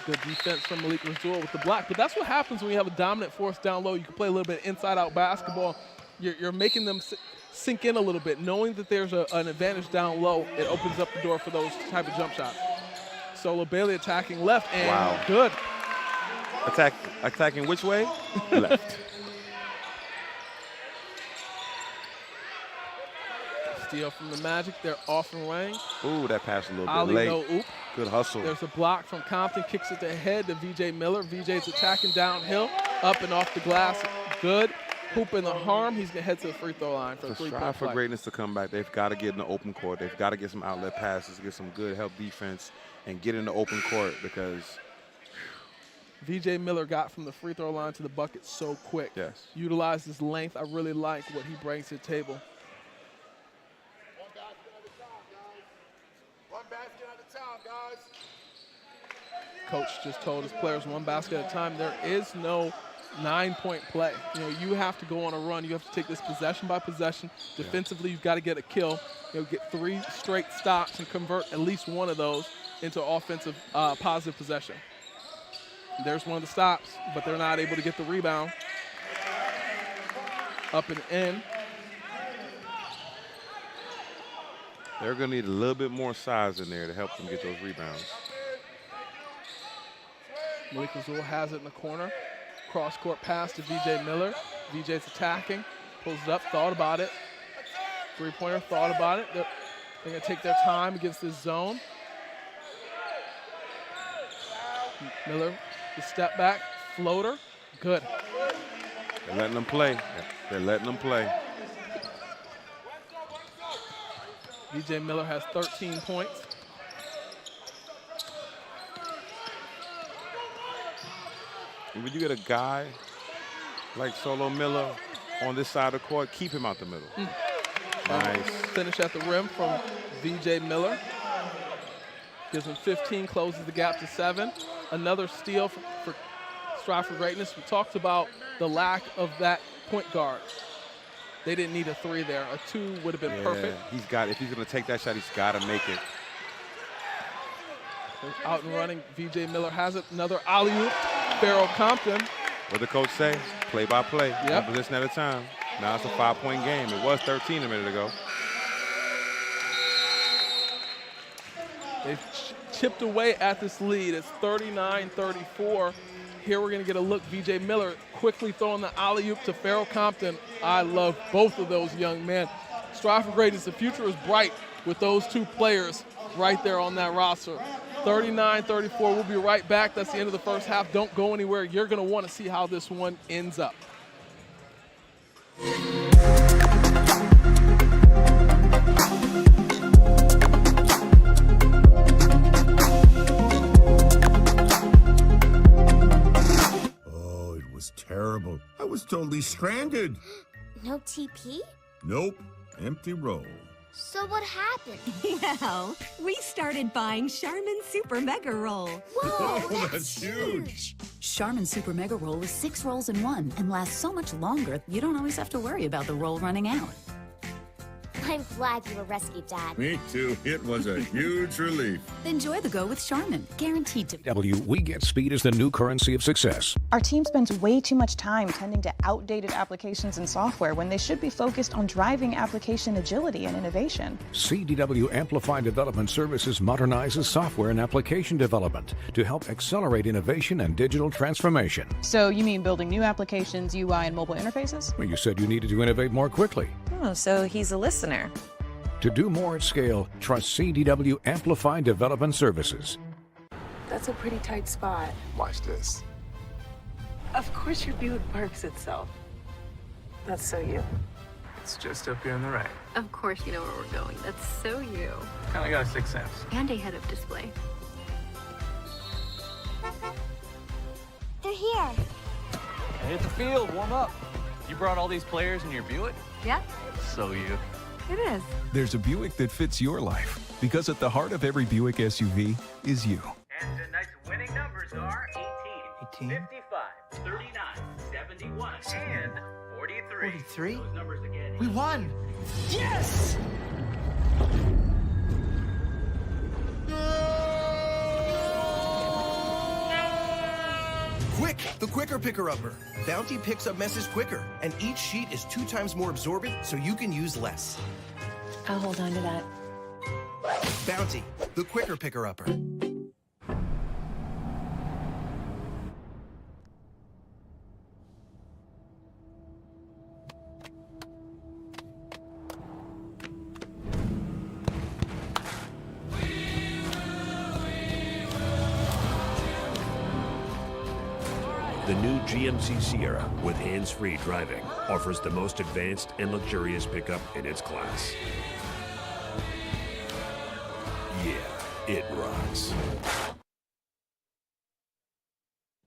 Good defense from Malik Razul with the block. But that's what happens when you have a dominant force down low. You can play a little bit inside-out basketball. You're making them sink in a little bit. Knowing that there's an advantage down low, it opens up the door for those type of jump shots. Solo Bailey attacking left, and Wow. good. Attacking which way? Left. Steal from the Magic. They're off and running. Ooh, that pass a little bit Ali late. no oop. Good hustle. There's a block from Compton, kicks it to head to VJ Miller. VJ's attacking downhill, up and off the glass. Good. Hoop in the harm. He's going to head to the free throw line for a To three-point Strive for play. Greatness to come back, they've got to get in the open court. They've got to get some outlet passes, get some good help defense, and get in the open court because VJ Miller got from the free throw line to the bucket so quick. Yes. Utilized his length. I really like what he brings to the table. One basket at a time, guys. One basket at a time, guys. Coach just told his players one basket at a time. There is no 9-point play. You have to go on a run. You have to take this possession by possession. Defensively, you've got to get a kill. Get 3 straight stops and convert at least one of those into offensive positive possession. There's one of the stops, but they're not able to get the rebound. Up and in. they're going to need a little bit more size in there to help them get those rebounds. Malik Razul has it in the corner. Cross-court pass to VJ Miller. VJ's attacking. Pulls it up, thought about it. Three-pointer, thought about it. They're going to take their time against this zone. Miller, the step back, floater, good. They're letting them play. They're letting them play. VJ Miller has 13 points. And when you get a guy like Solo Miller on this side of the court, keep him out the middle. Nice. Finish at the rim from VJ Miller. Gives him 15, closes the gap to 7. Another steal for Strive for Greatness. We talked about the lack of that point guard. They didn't need a 3 there. A 2 would have been perfect. If he's going to take that shot, he's got to make it. Out and running, VJ Miller has it. Another alley-oop. Farrell Compton. What the coach say? Play by play. Yep. One position at a time. Now it's a 5-point game. It was 13 a minute ago. They've chipped away at this lead. It's 39-34. Here we're going to get a look. VJ Miller quickly throwing the alley-oop to Farrell Compton. I love both of those young men. Strive for Greatness. The future is bright with those two players right there on that roster. 39-34. We'll be right back. That's the end of the first half. Don't go anywhere. You're going to want to see how this one ends up. Oh, it was terrible. I was totally stranded. No TP? Nope. Empty roll. So what happened? Well, we started buying Charmin Super Mega Roll. Whoa, That's huge. Charmin Super Mega Roll is 6 rolls in one and lasts so much longer, you don't always have to worry about the roll running out. I'm glad you were rescued, Dad. Me too. It was a huge relief. Enjoy the go with Charmin. Guaranteed to. We get speed as the new currency of success. Our team spends way too much time tending to outdated applications and software when they should be focused on driving application agility and innovation. CDW Amplified Development Services modernizes software and application development to help accelerate innovation and digital transformation. So you mean building new applications, UI, and mobile interfaces? Well, you said you needed to innovate more quickly. Oh, so he's a listener. To do more at scale, trust CDW Amplified Development Services. That's a pretty tight spot. Watch this. Of course your Buick parks itself. That's so you. It's just up here on the right. Of course you know where we're going. That's so you. Kinda got a sixth sense. And a head-up display. They're here. Hit the field, warm up. You brought all these players in your Buick? Yeah. So you. It is. There's a Buick that fits your life, because at the heart of every Buick SUV is you. And tonight's winning numbers are 18, 55, 39, 71, and 43. 43? Those numbers again. We won! Yes! Quick, the quicker picker-upper. Bounty picks up messes quicker, and each sheet is 2 times more absorbent, so you can use less. I'll hold on to that. Bounty, the quicker picker-upper. The new GMC Sierra with hands-free driving offers the most advanced and luxurious pickup in its class. Yeah, it rocks.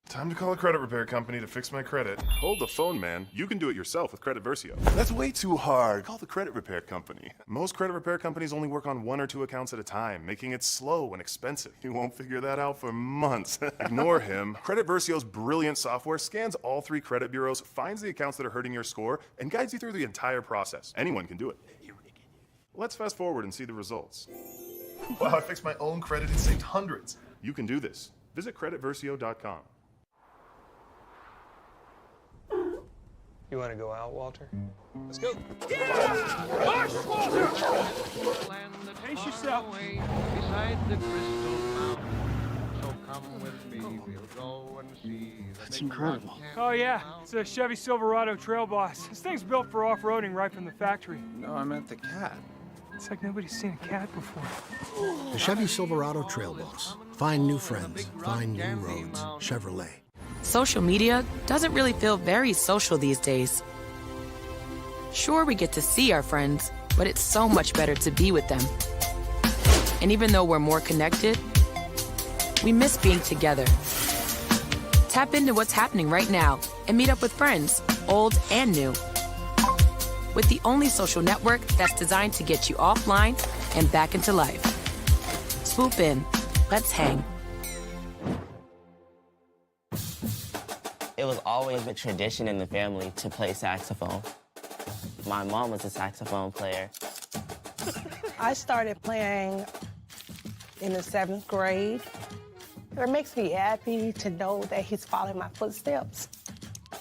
Time to call a credit repair company to fix my credit. Hold the phone, man. You can do it yourself with Credit Versio. That's way too hard. Call the credit repair company. Most credit repair companies only work on 1 or 2 accounts at a time, making it slow and expensive. You won't figure that out for months. Ignore him. Credit Versio's brilliant software scans all 3 credit bureaus, finds the accounts that are hurting your score, and guides you through the entire process. Anyone can do it. Let's fast forward and see the results. Wow, I fixed my own credit and saved hundreds. You can do this. Visit creditversio.com. You want to go out, Walter? Let's go. March, Walter! Pace yourself. Beside the crystal mountain. So come with me, we'll go and see. That's incredible. Oh, yeah. It's a Chevy Silverado Trail Boss. This thing's built for off-roading right from the factory. No, I meant the cat. It's like nobody's seen a cat before. The Chevy Silverado Trail Boss. Find new friends. Find new roads. Chevrolet. Social media doesn't really feel very social these days. Sure, we get to see our friends, but it's so much better to be with them. And even though we're more connected, we miss being together. Tap into what's happening right now and meet up with friends, old and new. With the only social network that's designed to get you offline and back into life. Swoop in. Let's hang. It was always a tradition in the family to play saxophone. My mom was a saxophone player. I started playing in the 7th grade. It makes me happy to know that he's following my footsteps.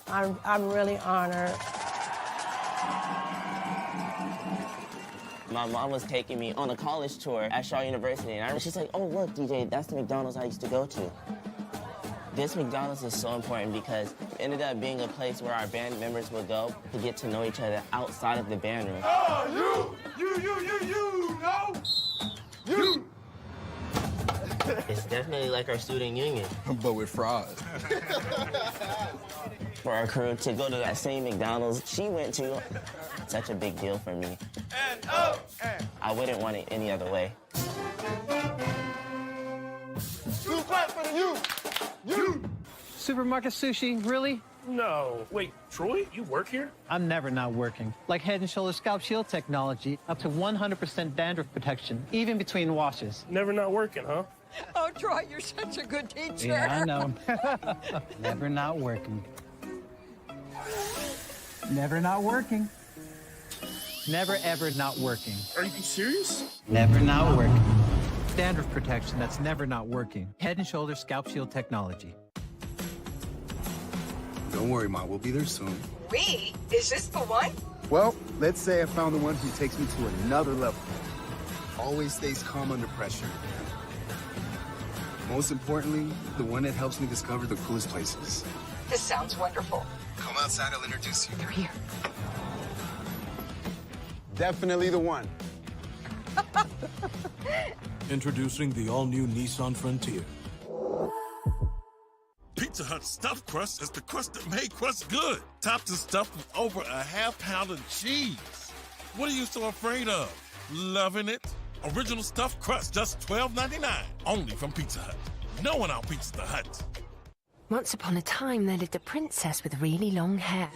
I'm really honored. My mom was taking me on a college tour at Shaw University, and she's like, oh, look, DJ, that's the McDonald's I used to go to. This McDonald's is so important because it ended up being a place where our band members would go to get to know each other outside of the band room. Oh, you, no, you. It's definitely like our student union. But with frauds. For our crew to go to that same McDonald's she went to, such a big deal for me. I wouldn't want it any other way. Two claps for the youth. Supermarket sushi, really? No. Wait, Troy, you work here? I'm never not working. Like Head & Shoulders Scalp Shield technology, up to 100% dandruff protection, even between washes. Never not working, huh? Oh, Troy, you're such a good teacher. Yeah, I know. Never not working. Never not working. that's never ever not working. Are you serious? Never not working. Dandruff protection that's never not working. Head and Shoulders Scalp Shield technology. Don't worry, Ma. We'll be there soon. We? Is this the one? Well, let's say I found the one who takes me to another level. Always stays calm under pressure. Most importantly, the one that helps me discover the coolest places. This sounds wonderful. Come outside, I'll introduce you. They're here. Definitely the one. Introducing the all-new Nissan Frontier. Pizza Hut stuffed crust is the crust that made crust good. Topped and stuffed with over a half-pound of cheese. What are you so afraid of? Loving it? Original stuffed crust, just $12.99. Only from Pizza Hut. No one out-pizzas the Hut. Once upon a time, there lived a princess with really long hair.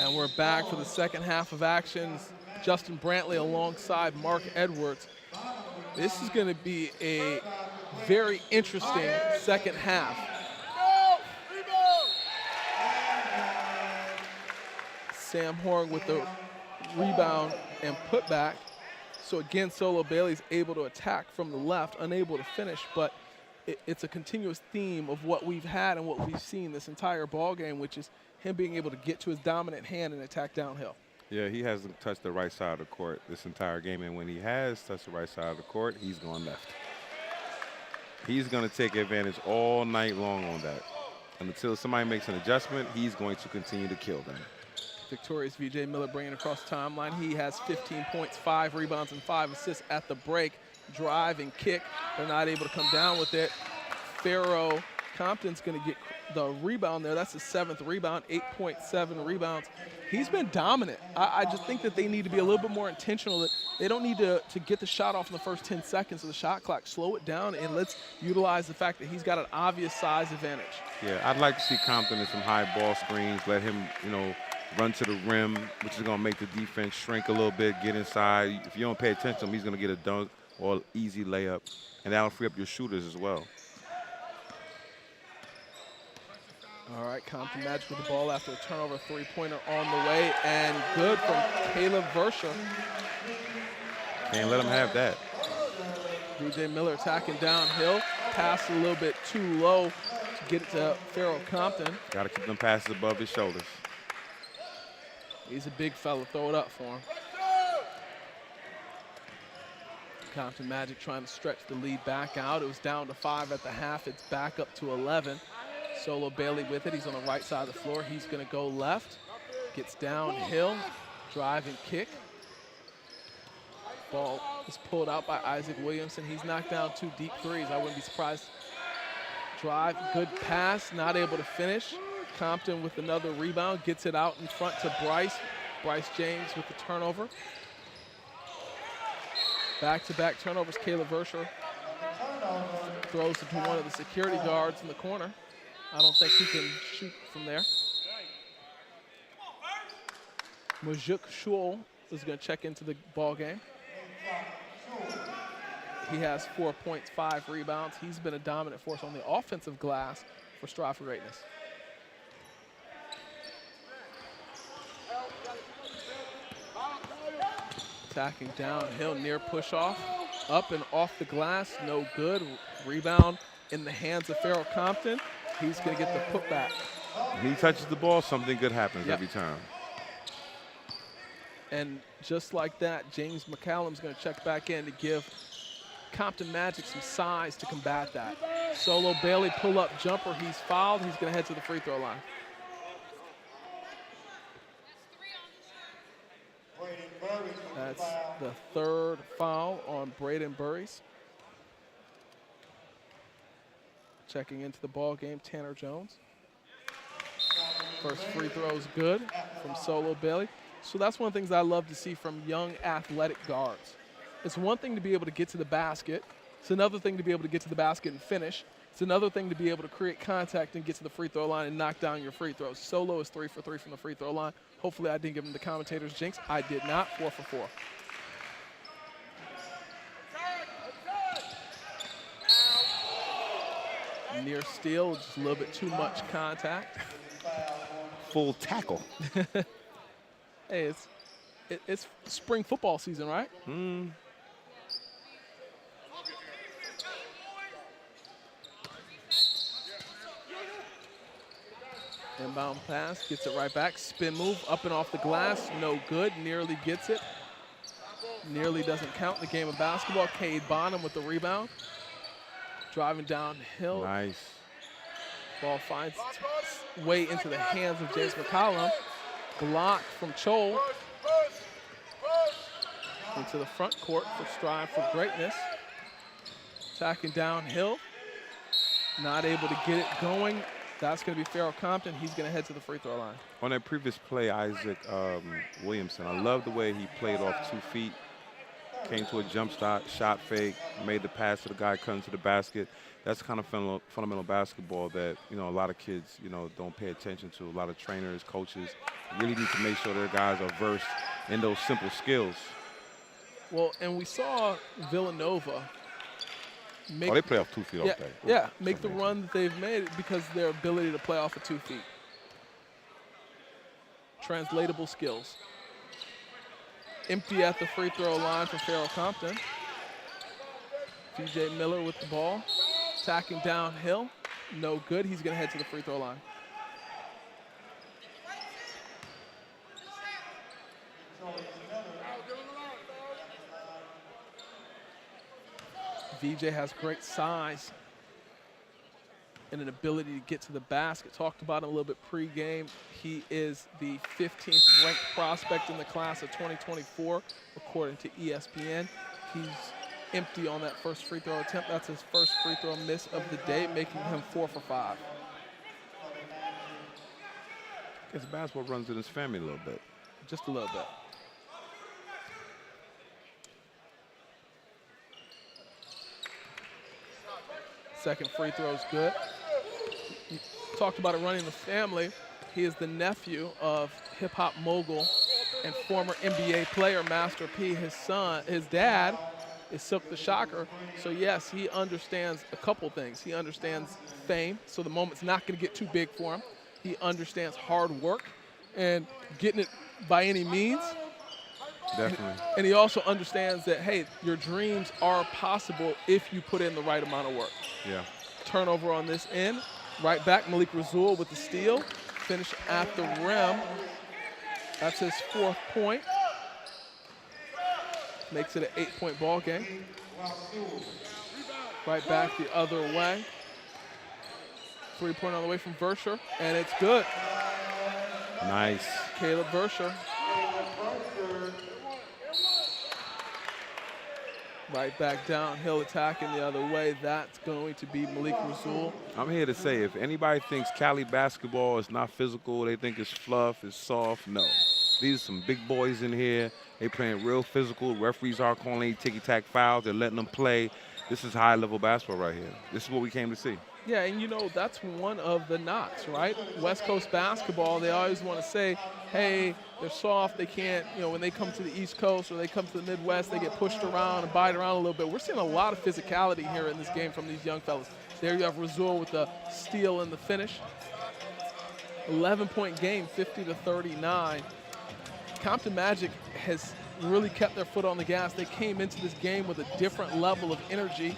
And we're back for the second half of actions. Justin Brantley alongside Mark Edwards. This is going to be a very interesting second half. Sam Horn with the rebound and putback. So again, Solo Bailey's able to attack from the left, unable to finish, but it's a continuous theme of what we've had and what we've seen this entire ball game, which is him being able to get to his dominant hand and attack downhill. Yeah, he hasn't touched the right side of the court this entire game, and when he has touched the right side of the court, he's going left. He's going to take advantage all night long on that. And until somebody makes an adjustment, he's going to continue to kill them. Victorious VJ Miller bringing across the timeline. He has 15 points, 5 rebounds, and 5 assists at the break. Drive and kick. They're not able to come down with it. Pharaoh Compton's going to get the rebound there. That's his 7th rebound, 8.7 rebounds. He's been dominant. I just think that they need to be a little bit more intentional. That they don't need to get the shot off in the first 10 seconds of the shot clock. Slow it down, and let's utilize the fact that he's got an obvious size advantage. Yeah, I'd like to see Compton in some high ball screens, let him, run to the rim, which is going to make the defense shrink a little bit, get inside. If you don't pay attention to him, he's going to get a dunk or easy layup, and that'll free up your shooters as well. All right, Compton Magic with the ball after a turnover, three-pointer on the way, and good from Caleb Verscha. Can't let him have that. VJ Miller attacking downhill, passed a little bit too low to get it to Pharaoh Compton. Got to keep them passes above his shoulders. He's a big fella, throw it up for him. Compton Magic trying to stretch the lead back out. It was down to 5 at the half. It's back up to 11. Solo Bailey with it. He's on the right side of the floor. He's going to go left. Gets downhill. Drive and kick. Ball is pulled out by Isaac Williamson. He's knocked down 2 deep threes. I wouldn't be surprised. Drive, good pass, not able to finish. Compton with another rebound. Gets it out in front to Bryce. Bryce James with the turnover. Back-to-back turnovers. Caleb Verscha throws it to one of the security guards in the corner. I don't think he can shoot from there. Majuk Shul is going to check into the ball game. He has 4 points, 5 rebounds. He's been a dominant force on the offensive glass for Strive for Greatness. Attacking downhill, near push-off. Up and off the glass, no good. Rebound in the hands of Pharaoh Compton. He's going to get the putback. When he touches the ball, something good happens every time. And just like that, James McCallum's going to check back in to give Compton Magic some size to combat that. Solo Bailey pull-up jumper. He's fouled. He's going to head to the free throw line. That's the 3rd foul on Braden Burries. Checking into the ball game, Tanner Jones. First free throw is good from Solo Bailey. So that's one of the things I love to see from young athletic guards. It's one thing to be able to get to the basket. It's another thing to be able to get to the basket and finish. It's another thing to be able to create contact and get to the free throw line and knock down your free throws. Solo is 3 for 3 from the free throw line. Hopefully I didn't give him the commentator's jinx. I did not. 4 for 4. Near steal, just a little bit too much contact. Full tackle. Hey, it's spring football season, right? Inbound pass, gets it right back. Spin move, up and off the glass, no good. Nearly gets it. Nearly doesn't count in the game of basketball. Cade Bonham with the rebound. Driving downhill. Nice. Ball finds its way into the hands of James McCollum. Block from Chol. Into the front court for Strive for Greatness. Attacking downhill. Not able to get it going. That's going to be Pharaoh Compton. He's going to head to the free throw line. On that previous play, Isaac Williamson, I love the way he played off 2 feet. Came to a jump shot fake, made the pass to the guy cutting to the basket. That's kind of fundamental basketball that, you know, a lot of kids, you know, don't pay attention to. A lot of trainers, coaches really need to make sure their guys are versed in those simple skills. Well, and we saw Villanova make, they play off 2 feet all day. Yeah, make the run that they've made because their ability to play off of 2 feet. Translatable skills. Empty at the free throw line for Pharaoh Compton. TJ Miller with the ball. Attacking downhill. No good. He's going to head to the free throw line. VJ has great size and an ability to get to the basket. Talked about him a little bit pregame. He is the 15th ranked prospect in the class of 2024, according to ESPN. He's empty on that first free throw attempt. That's his first free throw miss of the day, making him 4 for 5. I guess basketball runs in his family a little bit. Just a little bit. Second free throw is good. Talked about it running in the family. He is the nephew of hip-hop mogul and former NBA player Master P. His dad is Silk the Shocker. So yes, he understands a couple things. He understands fame, so the moment's not going to get too big for him. He understands hard work and getting it by any means. Definitely. And he also understands that, hey, your dreams are possible if you put in the right amount of work. Yeah. Turnover on this end. Right back, Malik Rasul with the steal. Finish at the rim. That's his 4th point. Makes it an 8-point ball game. Right back the other way. 3-point on the way from Verscher, and it's good. Nice. Caleb Verscher. Right back downhill, attacking the other way. That's going to be Malik Rasul. I'm here to say, if anybody thinks Cali basketball is not physical, they think it's fluff, it's soft, no. These are some big boys in here. They playing real physical. Referees are calling ticky-tack fouls. They're letting them play. This is high-level basketball right here. This is what we came to see. Yeah, and you know, that's one of the knocks, right? West Coast basketball, they always want to say, hey, they're soft, they can't, you know, when they come to the East Coast or they come to the Midwest, they get pushed around and bite around a little bit. We're seeing a lot of physicality here in this game from these young fellas. There you have Rasul with the steal and the finish. 11-point game, 50-39. Compton Magic has really kept their foot on the gas. They came into this game with a different level of energy.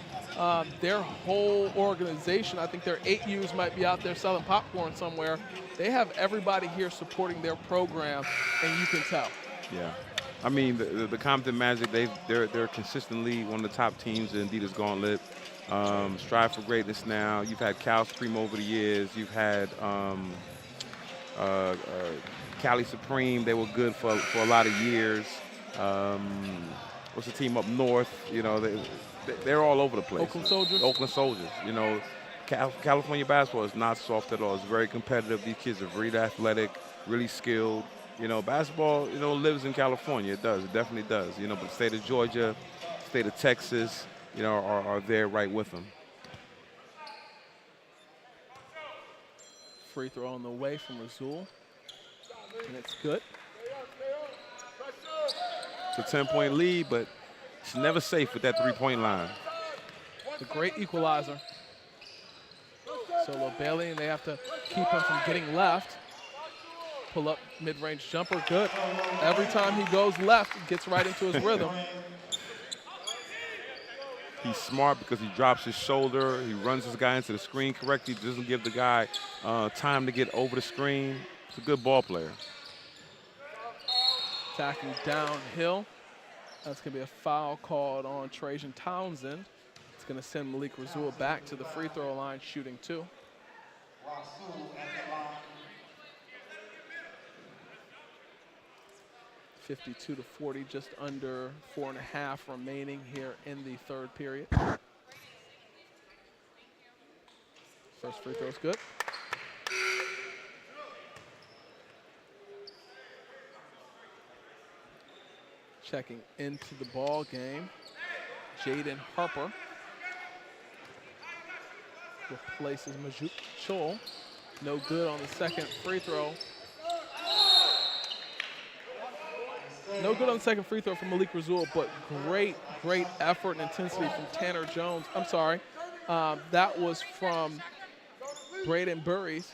Their whole organization, I think their 8Us might be out there selling popcorn somewhere. They have everybody here supporting their program, and you can tell. Yeah. I mean, the Compton Magic, they're consistently one of the top teams in Adidas Gauntlet. Strive for greatness now. You've had Cal Supreme over the years. You've had Cali Supreme. They were good for a lot of years. What's the team up north? You know, they're all over the place. Oakland Soldiers. Oakland Soldiers. You know, California basketball is not soft at all. It's very competitive. These kids are really athletic, really skilled. You know, basketball, you know, lives in California. It does. It definitely does. You know, but the state of Georgia, state of Texas, you know, are there right with them. free throw on the way from Rasul, and it's good. It's a 10-point lead, but it's never safe with that three-point line. The great equalizer. Solo Bailey, and they have to keep him from getting left. Pull up mid-range jumper, good. Every time he goes left, he gets right into his rhythm. He's smart because he drops his shoulder. He runs his guy into the screen correctly. Doesn't give the guy time to get over the screen. He's a good ball player. Attacking downhill. That's going to be a foul called on Trajan Townsend. It's going to send Malik Rasul back to the free throw line shooting 2. 52-40, just under 4.5 remaining here in the third period. First free throw's good. Checking into the ball game, Jaden Harper replaces Majuk Chol. No good on the second free throw. No good on the second free throw from Malik Rasul, but great effort and intensity from Tanner Jones. I'm sorry, that was from Braden Burries,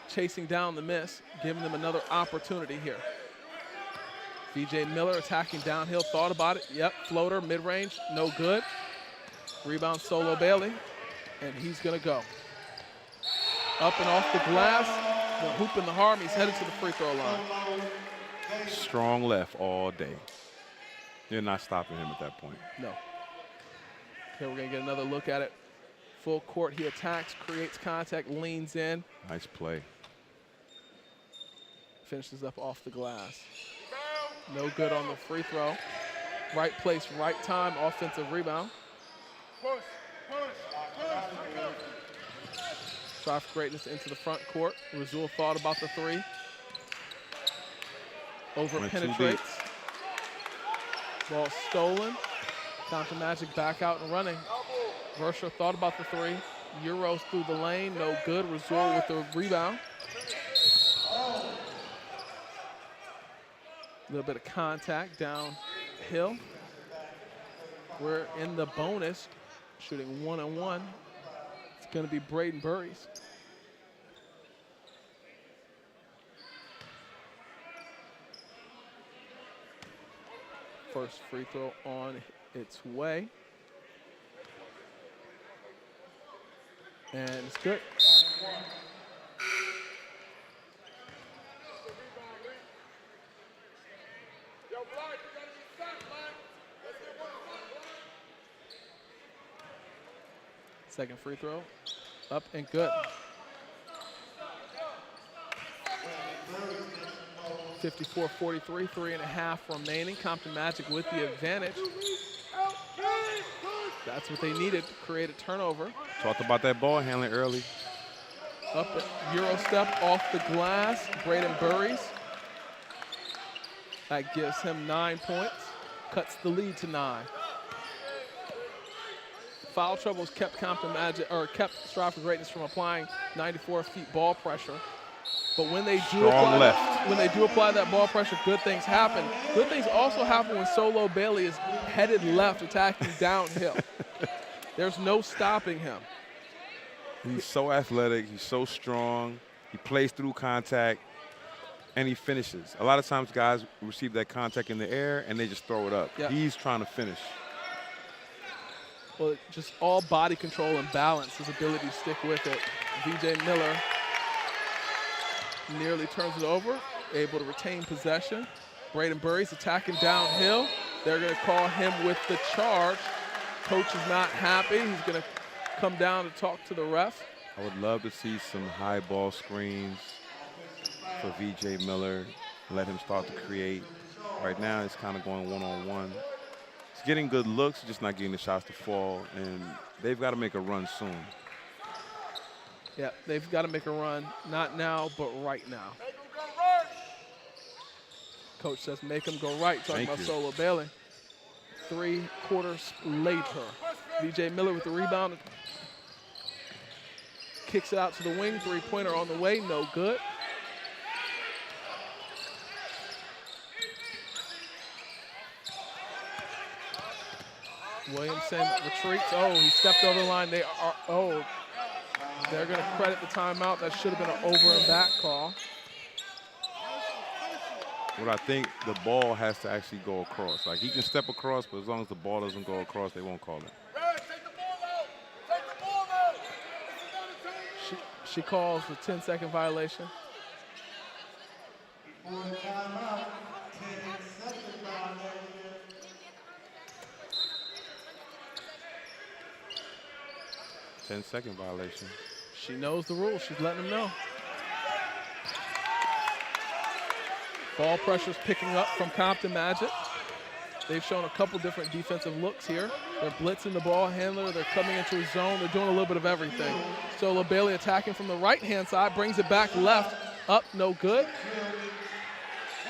chasing down the miss, giving them another opportunity here. VJ Miller attacking downhill, thought about it. Yep, floater, mid-range, no good. Rebound, Solo Bailey, and he's gonna go. Up and off the glass, the hoop in the harm, he's headed to the free throw line. Strong left all day. You're not stopping him at that point. No. Okay, we're gonna get another look at it. Full court, he attacks, creates contact, leans in. Nice play. Finishes up off the glass. No good on the free throw. Right place, right time, offensive rebound. Strive for greatness into the front court. Rasul thought about the 3. Over penetrates. Ball stolen. Compton Magic back out and running. Versha thought about the 3. Euros through the lane, no good. Rasul with the rebound. A little bit of contact downhill. We're in the bonus, shooting 1-on-1. It's going to be Braden Burries. First free throw on its way. And it's good. Second free throw, up and good. 54-43, 3.5 remaining. Compton Magic with the advantage. That's what they needed to create a turnover. Talked about that ball handling early. Up at Euro step off the glass, Braden Burries. That gives him 9 points, cuts the lead to 9. Foul troubles kept Compton Magic, or kept Strive for Greatness from applying 94 feet ball pressure. But when they do apply that ball pressure, good things happen. Good things also happen when Solo Bailey is headed left, attacking downhill. There's no stopping him. He's so athletic. He's so strong. He plays through contact, and he finishes. A lot of times guys receive that contact in the air, and they just throw it up. Yep. He's trying to finish. Well, just all body control and balance, his ability to stick with it. VJ Miller nearly turns it over, able to retain possession. Braden Burries attacking downhill. They're going to call him with the charge. Coach is not happy. He's going to come down to talk to the ref. I would love to see some high ball screens for VJ Miller. Let him start to create. Right now, it's kind of going one-on-one. He's getting good looks, just not getting the shots to fall, and they've got to make a run soon. Yeah, they've got to make a run, not now, but right now. Coach says make him go right, talking about Solo Bailey. 3 quarters later. VJ Miller with the rebound. kicks it out to the wing. Three-pointer on the way, no good. Williamson retreats. Oh, he stepped over the line. They're going to credit the timeout. That should have been an over and back call. What I think, the ball has to actually go across. Like, he can step across, but as long as the ball doesn't go across, they won't call it. She calls the 10-second violation. Ten-second violation. She knows the rules. She's letting them know. Ball pressure's picking up from Compton Magic. They've shown a couple different defensive looks here. They're blitzing the ball handler. They're coming into a zone. They're doing a little bit of everything. Solo Bailey attacking from the right-hand side, brings it back left, up, no good.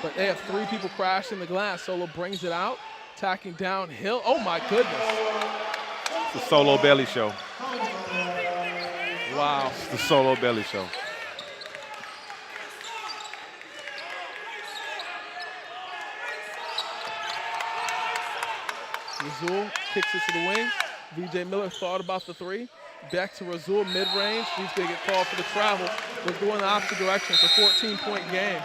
But they have three people crashing the glass. Solo brings it out, attacking downhill. Oh my goodness. It's the Solo Bailey show. Wow. It's the Solo Bailey show. Razul kicks it to the wing. VJ Miller thought about the three. Back to Razul, mid-range. He's going to get called for the travel. They're going the opposite direction. It's a 14-point game.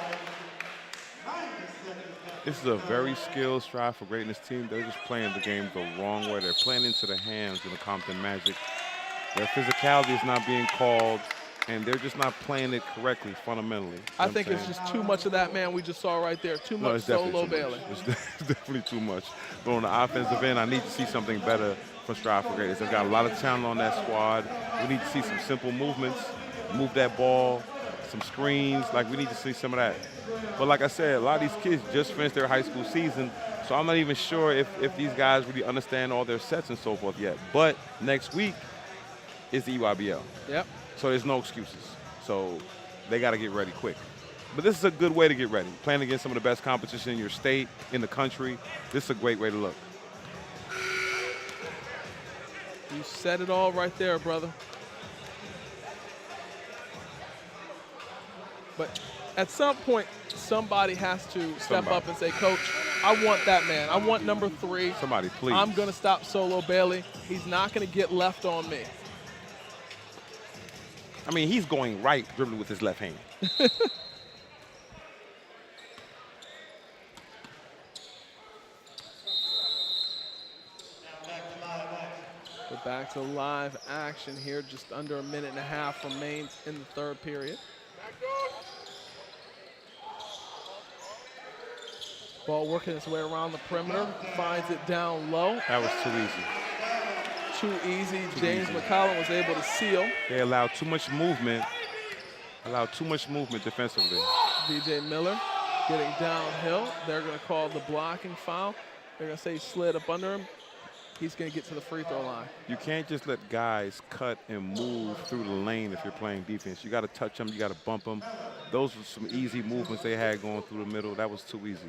This is a very skilled Strive for Greatness team. They're just playing the game the wrong way. They're playing into the hands of the Compton Magic. Their physicality is not being called, and they're just not playing it correctly fundamentally. I think it's just too much of that man we just saw right there. Too much Solo Bailey. It's definitely too much. But on the offensive end, I need to see something better from Strive for Greatness. They've got a lot of talent on that squad. We need to see some simple movements, move that ball, some screens. Like, we need to see some of that. But like I said, a lot of these kids just finished their high school season, so I'm not even sure if these guys really understand all their sets and so forth yet. But next week is the EYBL. Yep. So there's no excuses. So they got to get ready quick. But this is a good way to get ready. Playing against some of the best competition in your state, in the country, this is a great way to look. You said it all right there, brother. But at some point, somebody has to step up and say, Coach, I want that man. I want number 3. Somebody, please. I'm going to stop Solo Bailey. He's not going to get left on me. I mean, he's going right, dribbling with his left hand. We're back to live action here. Just under a minute and a half remains in the third period. Ball working its way around the perimeter. Finds it down low. That was too easy. Too easy. James McCollum was able to seal. They allowed too much movement. Defensively. VJ Miller getting downhill. They're going to call the blocking foul. They're going to say he slid up under him. He's going to get to the free throw line. You can't just let guys cut and move through the lane if you're playing defense. You got to touch them. You got to bump them. Those were some easy movements they had going through the middle. That was too easy.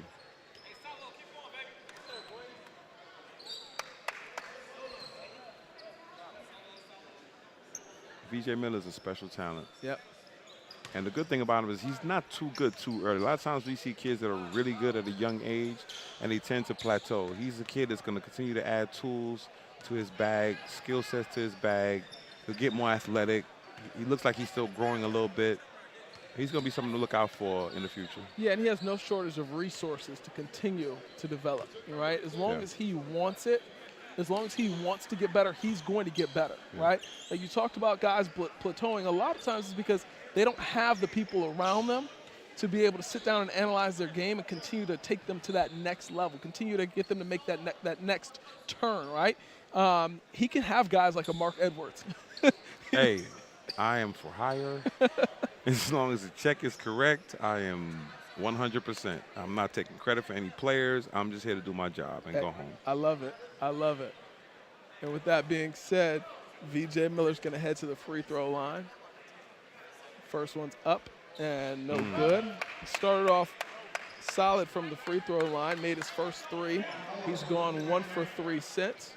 VJ Miller's a special talent. Yep. And the good thing about him is he's not too good too early. A lot of times we see kids that are really good at a young age, and they tend to plateau. He's a kid that's going to continue to add tools to his bag, skill sets to his bag. He'll get more athletic. He looks like he's still growing a little bit. He's going to be something to look out for in the future. Yeah, and he has no shortage of resources to continue to develop, right? As long as he wants it, as long as he wants to get better, he's going to get better, right? Like you talked about guys plateauing. A lot of times it's because they don't have the people around them to be able to sit down and analyze their game and continue to take them to that next level, continue to get them to make that next turn, right? He can have guys like a Mark Edwards. Hey, I am for hire. As long as the check is correct, I am 100%. I'm not taking credit for any players. I'm just here to do my job and go home. I love it. I love it. And with that being said, VJ Miller's going to head to the free throw line. First one's up and no good. He started off solid from the free throw line, made his first 3. He's gone 1 for 3 since,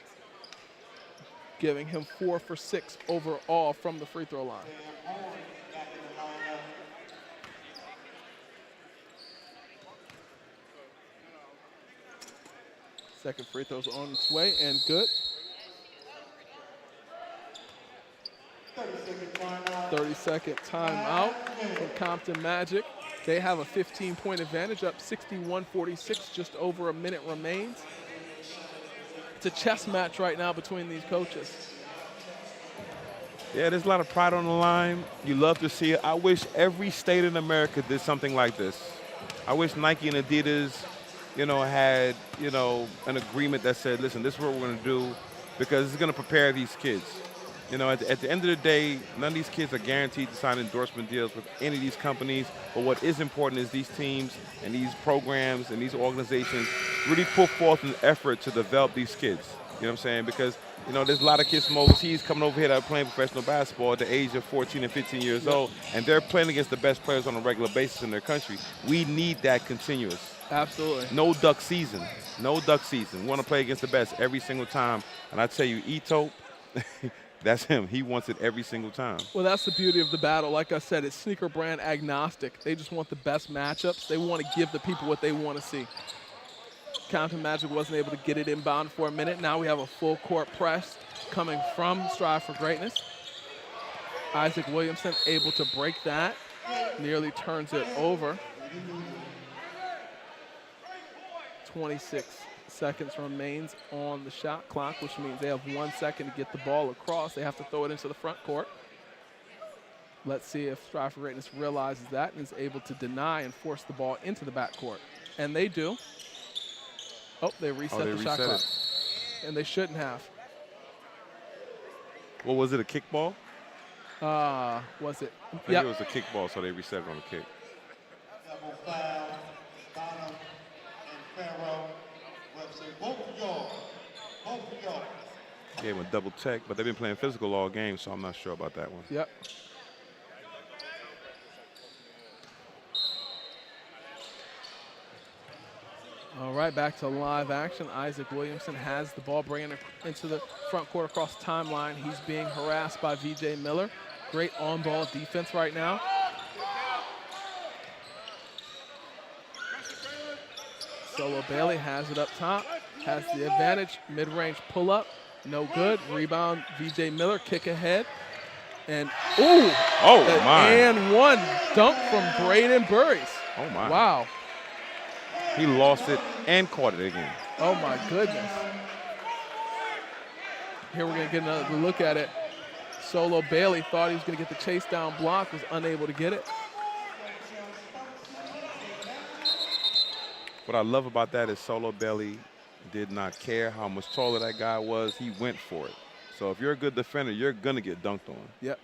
giving him 4 for 6 overall from the free throw line. Second free throw's on its way and good. 30-second timeout from Compton Magic. They have a 15-point advantage, up 61-46, just over a minute remains. It's a chess match right now between these coaches. Yeah, there's a lot of pride on the line. You love to see it. I wish every state in America did something like this. I wish Nike and Adidas, had, an agreement that said, listen, this is what we're going to do because it's going to prepare these kids. At the end of the day, none of these kids are guaranteed to sign endorsement deals with any of these companies. But what is important is these teams and these programs and these organizations really put forth an effort to develop these kids. You know what I'm saying? Because, there's a lot of kids from overseas coming over here that are playing professional basketball at the age of 14 and 15 years old, and they're playing against the best players on a regular basis in their country. We need that continuous. Absolutely. No duck season. No duck season. We want to play against the best every single time. And I tell you, Ito, that's him. He wants it every single time. Well, that's the beauty of the battle. Like I said, it's sneaker brand agnostic. They just want the best matchups. They want to give the people what they want to see. Compton Magic wasn't able to get it inbound for a minute. Now we have a full court press coming from Strive for Greatness. Isaac Williamson able to break that. Nearly turns it over. 26 seconds remains on the shot clock, which means they have 1 second to get the ball across. They have to throw it into the front court. Let's see if Strive for Greatness realizes that and is able to deny and force the ball into the backcourt. And they do. Oh, they reset the shot clock. And they shouldn't have. What was it, a kickball? Was it? I think it was a kickball, so they reset it on the kick. Double foul, Bonham and Farrow. Both of y'all. Gave him a double tech, but they've been playing physical all game, so I'm not sure about that one. Yep. All right, back to live action. Isaac Williamson has the ball, bringing it into the front court across timeline. He's being harassed by VJ Miller. Great on-ball defense right now. Solo Bailey has it up top, has the advantage. Mid-range pull-up, no good. Rebound, VJ Miller, kick ahead. And, my. And one dunk from Braden Burris. Oh, my. Wow. He lost it and caught it again. Oh, my goodness. Here we're going to get another look at it. Solo Bailey thought he was going to get the chase down block, was unable to get it. What I love about that is Solo Bailey did not care how much taller that guy was. He went for it. So if you're a good defender, you're going to get dunked on. Yep.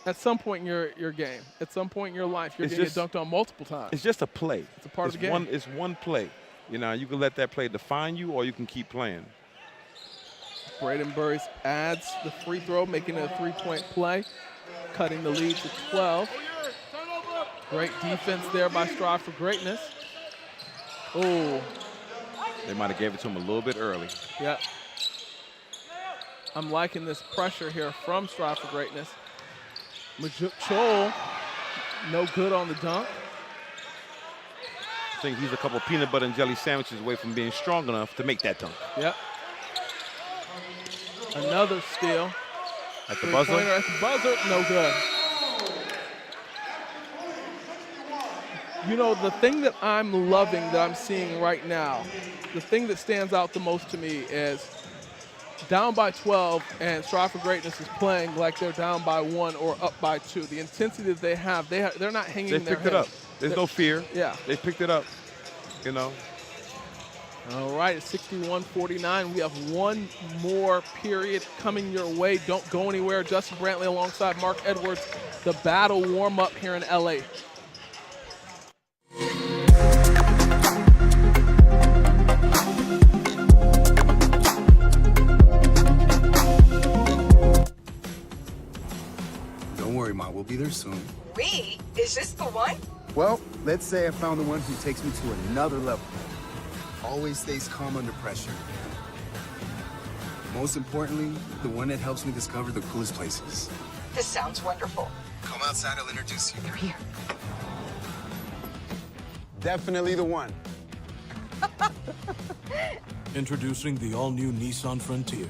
At some point in your game, at some point in your life, you're going to get dunked on multiple times. It's just a play. It's a part of the game. It's one play. You can let that play define you, or you can keep playing. Braden Burris adds the free throw, making it a three-point play, cutting the lead to 12. Great defense there by Strive for Greatness. Oh. They might have gave it to him a little bit early. Yep. I'm liking this pressure here from Strive for Greatness. Majuk Chol, no good on the dunk. I think he's a couple peanut butter and jelly sandwiches away from being strong enough to make that dunk. Yep. Another steal. At the buzzer? At the buzzer, no good. The thing that I'm loving, that I'm seeing right now, the thing that stands out the most to me is down by 12, and Strive for Greatness is playing like they're down by 1 or up by 2. The intensity that they have, they're not hanging their head. They picked it up. There's no fear. Yeah. They picked it up, All right, it's 61-49. We have one more period coming your way. Don't go anywhere. Justin Brantley alongside Mark Edwards. The battle warm-up here in L.A. Don't worry, Ma. We'll be there soon. We? Is this the one? Well, let's say I found the one who takes me to another level. Always stays calm under pressure. Most importantly, the one that helps me discover the coolest places. This sounds wonderful. Come outside, I'll introduce you. They're here. Definitely the one. Introducing the all-new Nissan Frontier.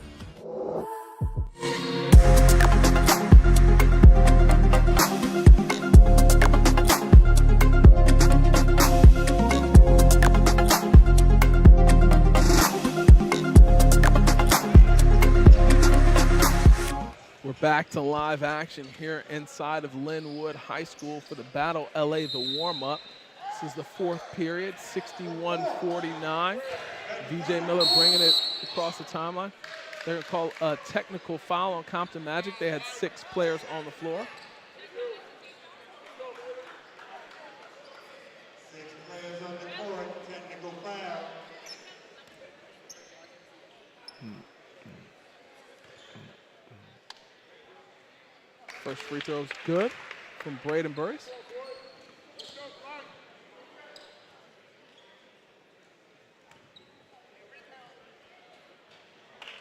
We're back to live action here inside of Linwood High School for the Battle LA, the warm-up. This is the fourth period, 61-49. VJ Miller bringing it across the timeline. They're going to call a technical foul on Compton Magic. They had 6 players on the floor. 6 players on the court, technical foul. First free throw is good from Braden Burris.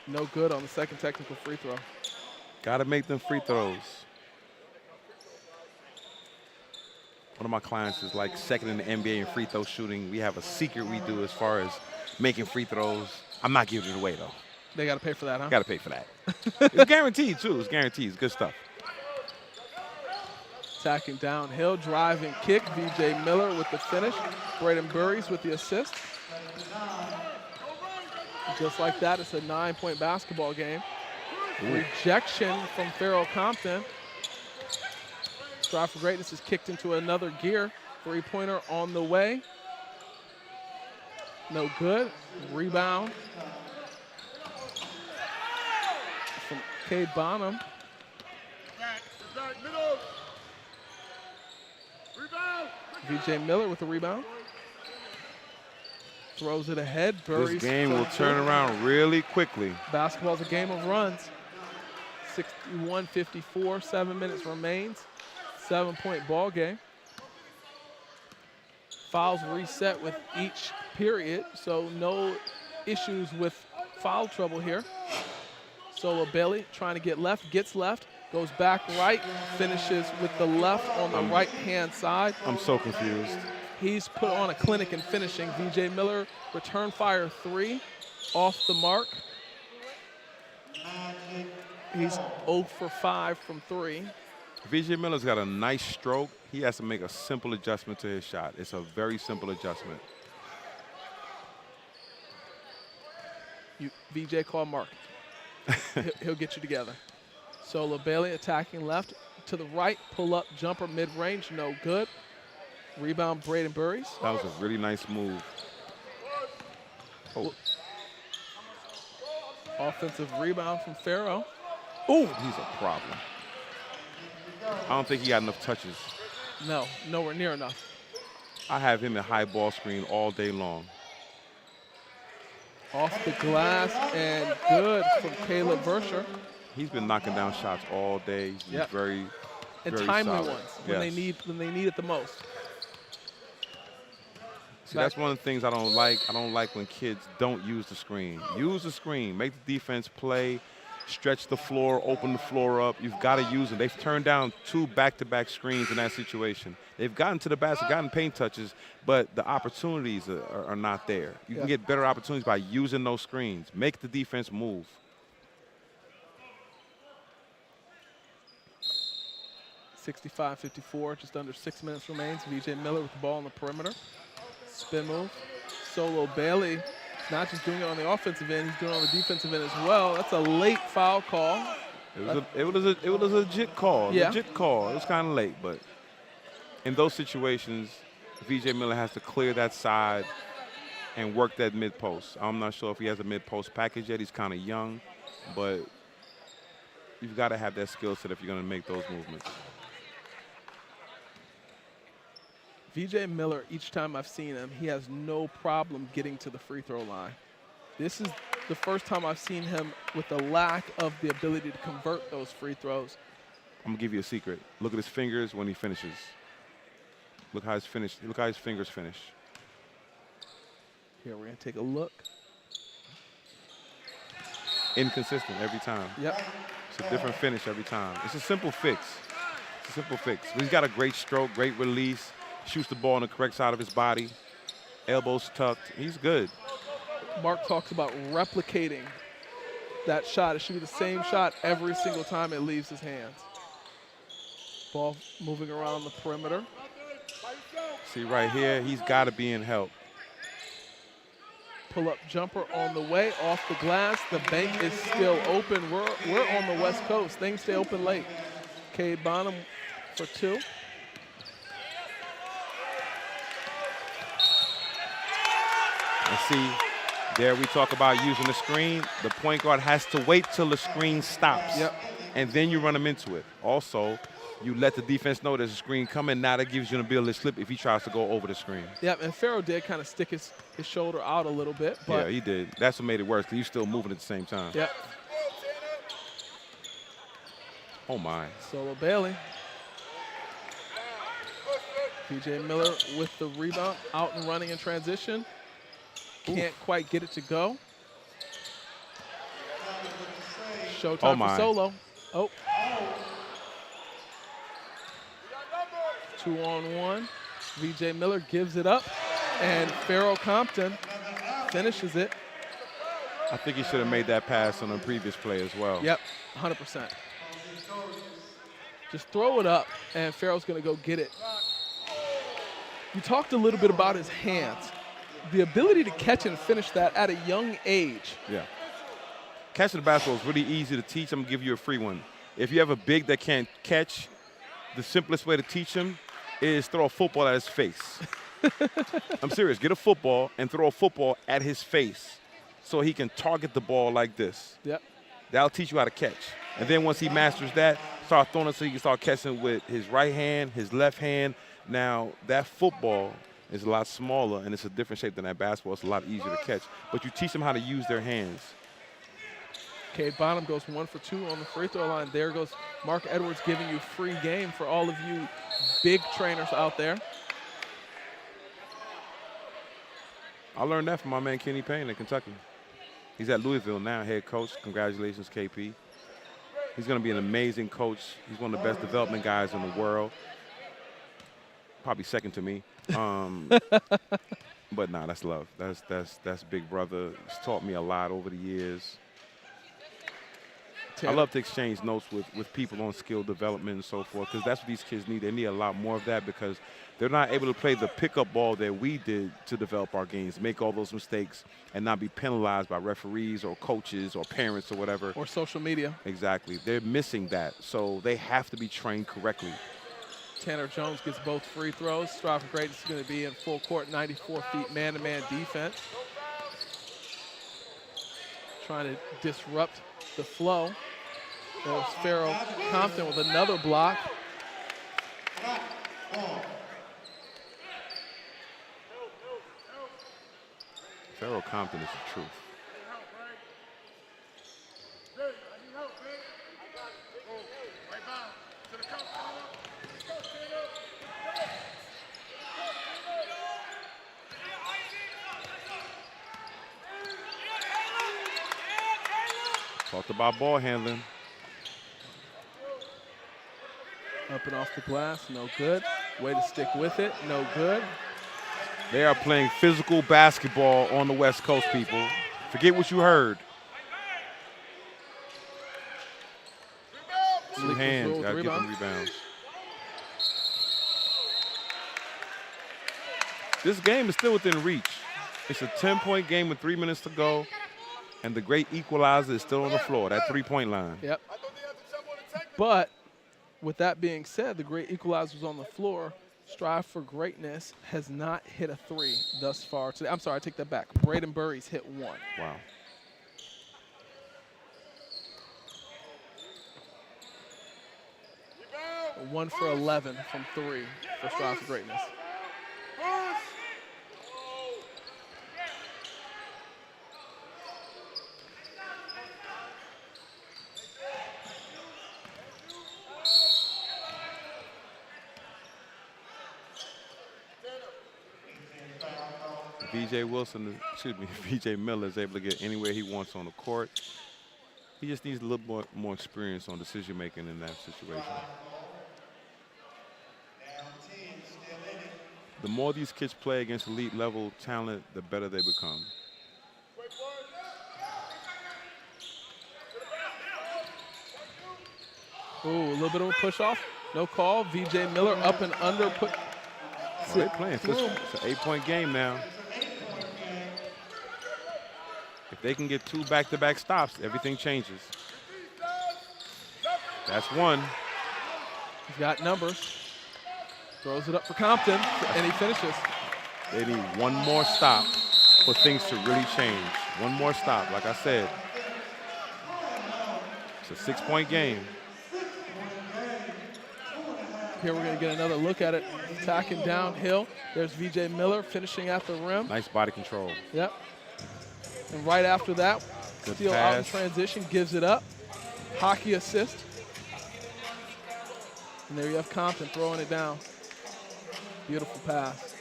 No good on the second technical free throw. Got to make them free throws. One of my clients is like second in the NBA in free throw shooting. We have a secret we do as far as making free throws. I'm not giving it away, though. They got to pay for that, huh? Got to pay for that. It's guaranteed, too. It's guaranteed. It's good stuff. Attacking downhill, driving kick. VJ Miller with the finish. Braden Burris with the assist. Just like that, it's a 9-point basketball game. Ooh. Rejection from Farrell Compton. Strive for Greatness is kicked into another gear. Three-pointer on the way. No good. Rebound from Cade Bonham. VJ Miller with the rebound. Throws it ahead. Burris. This game will turn around really quickly. Basketball's a game of runs. 61-54, 7 minutes remains. 7-point ball game. Fouls reset with each period, so no issues with foul trouble here. Solo Bailey trying to get left, gets left, goes back right, finishes with the left on the right-hand side. I'm so confused. He's put on a clinic in finishing. VJ Miller, return fire 3, off the mark. He's 0 for 5 from 3. VJ Miller's got a nice stroke. He has to make a simple adjustment to his shot. It's a very simple adjustment. VJ, call Mark. He'll get you together. Solo Bailey attacking left to the right, pull up jumper mid-range, no good. Rebound Braden Burris. That was a really nice move. Oh. Offensive rebound from Farrow. Ooh, he's a problem. I don't think he got enough touches. No, nowhere near enough. I have him in high ball screen all day long. Off the glass and good from Caleb Versher. He's been knocking down shots all day. He's very, and very timely solid. ones when they need it the most. See, that's one of the things I don't like. I don't like when kids don't use the screen. Use the screen. Make the defense play. Stretch the floor. Open the floor up. You've got to use it. They've turned down 2 back-to-back screens in that situation. They've gotten to the basket, gotten paint touches, but the opportunities are not there. You can get better opportunities by using those screens. Make the defense move. (65-54), just under 6 minutes remains. VJ Miller with the ball on the perimeter. Spin move. Solo Bailey is not just doing it on the offensive end, he's doing it on the defensive end as well. That's a late foul call. It was a legit call. Yeah. Legit call. It was kind of late, but in those situations, VJ Miller has to clear that side and work that mid post. I'm not sure if he has a mid post package yet. He's kind of young, but you've got to have that skill set if you're going to make those movements. VJ Miller, each time I've seen him, he has no problem getting to the free throw line. This is the first time I've seen him with the lack of the ability to convert those free throws. I'm gonna give you a secret. Look at his fingers when he finishes. Look how his fingers finish. Here, we're gonna take a look. Inconsistent every time. Yep. It's a different finish every time. It's a simple fix. It's a simple fix. But he's got a great stroke, great release. Shoots the ball on the correct side of his body. elbows tucked. He's good. Mark talks about replicating that shot. It should be the same shot every single time it leaves his hands. Ball moving around the perimeter. See right here, he's got to be in help. Pull-up jumper on the way, off the glass. The bank is still open. We're on the West Coast. Things stay open late. Cade Bonham for 2. And see, there we talk about using the screen. The point guard has to wait till the screen stops. Yep. And then you run him into it. Also, you let the defense know there's a screen coming. Now that gives you an ability to slip if he tries to go over the screen. Yep, and Farrow did kind of stick his shoulder out a little bit. But yeah, he did. That's what made it worse, because he's still moving at the same time. Yep. Oh, my. Solo Bailey. PJ Miller with the rebound, out and running in transition. Can't quite get it to go. Showtime for Solo. Oh. 2-on-1. VJ Miller gives it up, and Farrell Compton finishes it. I think he should have made that pass on a previous play as well. Yep, 100%. Just throw it up, and Farrell's going to go get it. You talked a little bit about his hands. The ability to catch and finish that at a young age. Yeah. Catching the basketball is really easy to teach. I'm going to give you a free one. If you have a big that can't catch, the simplest way to teach him is throw a football at his face. I'm serious. Get a football and throw a football at his face so he can target the ball like this. Yep. That'll teach you how to catch. And then once he masters that, start throwing it so he can start catching with his right hand, his left hand. Now, that football is a lot smaller, and it's a different shape than that basketball. It's a lot easier to catch. But you teach them how to use their hands. Cade Bonham goes 1 for 2 on the free throw line. There goes Mark Edwards giving you free game for all of you big trainers out there. I learned that from my man Kenny Payne in Kentucky. He's at Louisville now, head coach. Congratulations, KP. He's going to be an amazing coach. He's one of the best development guys in the world. Probably second to me. But nah, that's love. That's big brother. He's taught me a lot over the years. I love to exchange notes with people on skill development and so forth, because that's what these kids need. They need a lot more of that, because they're not able to play the pickup ball that we did to develop our games, make all those mistakes, and not be penalized by referees or coaches or parents or whatever. Or social media. Exactly. They're missing that, so they have to be trained correctly. Tanner Jones gets both free throws. Strive for Greatness is going to be in full court, 94 feet man-to-man defense. Trying to disrupt the flow. There's Farrell Compton with another block. Farrell Compton is the truth. Talked about ball handling. Up and off the glass, no good. Way to stick with it, no good. They are playing physical basketball on the West Coast, people. Forget what you heard. Two hands, gotta get them rebounds. This game is still within reach. It's a 10-point game with 3 minutes to go, and the great equalizer is still on the floor, that three-point line. Yep. But with that being said, the great equalizer's on the floor. Strive for Greatness has not hit a 3 thus far today. I'm sorry, I take that back. Braden Burry's hit 1. Wow. One for 11 from 3 for Strive for Greatness. VJ Miller is able to get anywhere he wants on the court. He just needs a little more experience on decision making in that situation. the more these kids play against elite level talent, the better they become. Ooh, a little bit of a push off. No call. VJ Miller up and under. Oh, they're playing. It's an 8-point game now. If they can get 2 back-to-back stops, everything changes. That's one. He's got numbers. Throws it up for Compton, and he finishes. They need one more stop for things to really change. One more stop, like I said. It's a 6-point game. Here we're going to get another look at it. Attacking downhill. There's VJ Miller finishing at the rim. Nice body control. Yep. And right after that, Good steal out in pass. transition, gives it up. Hockey assist. And there you have Compton throwing it down. Beautiful pass.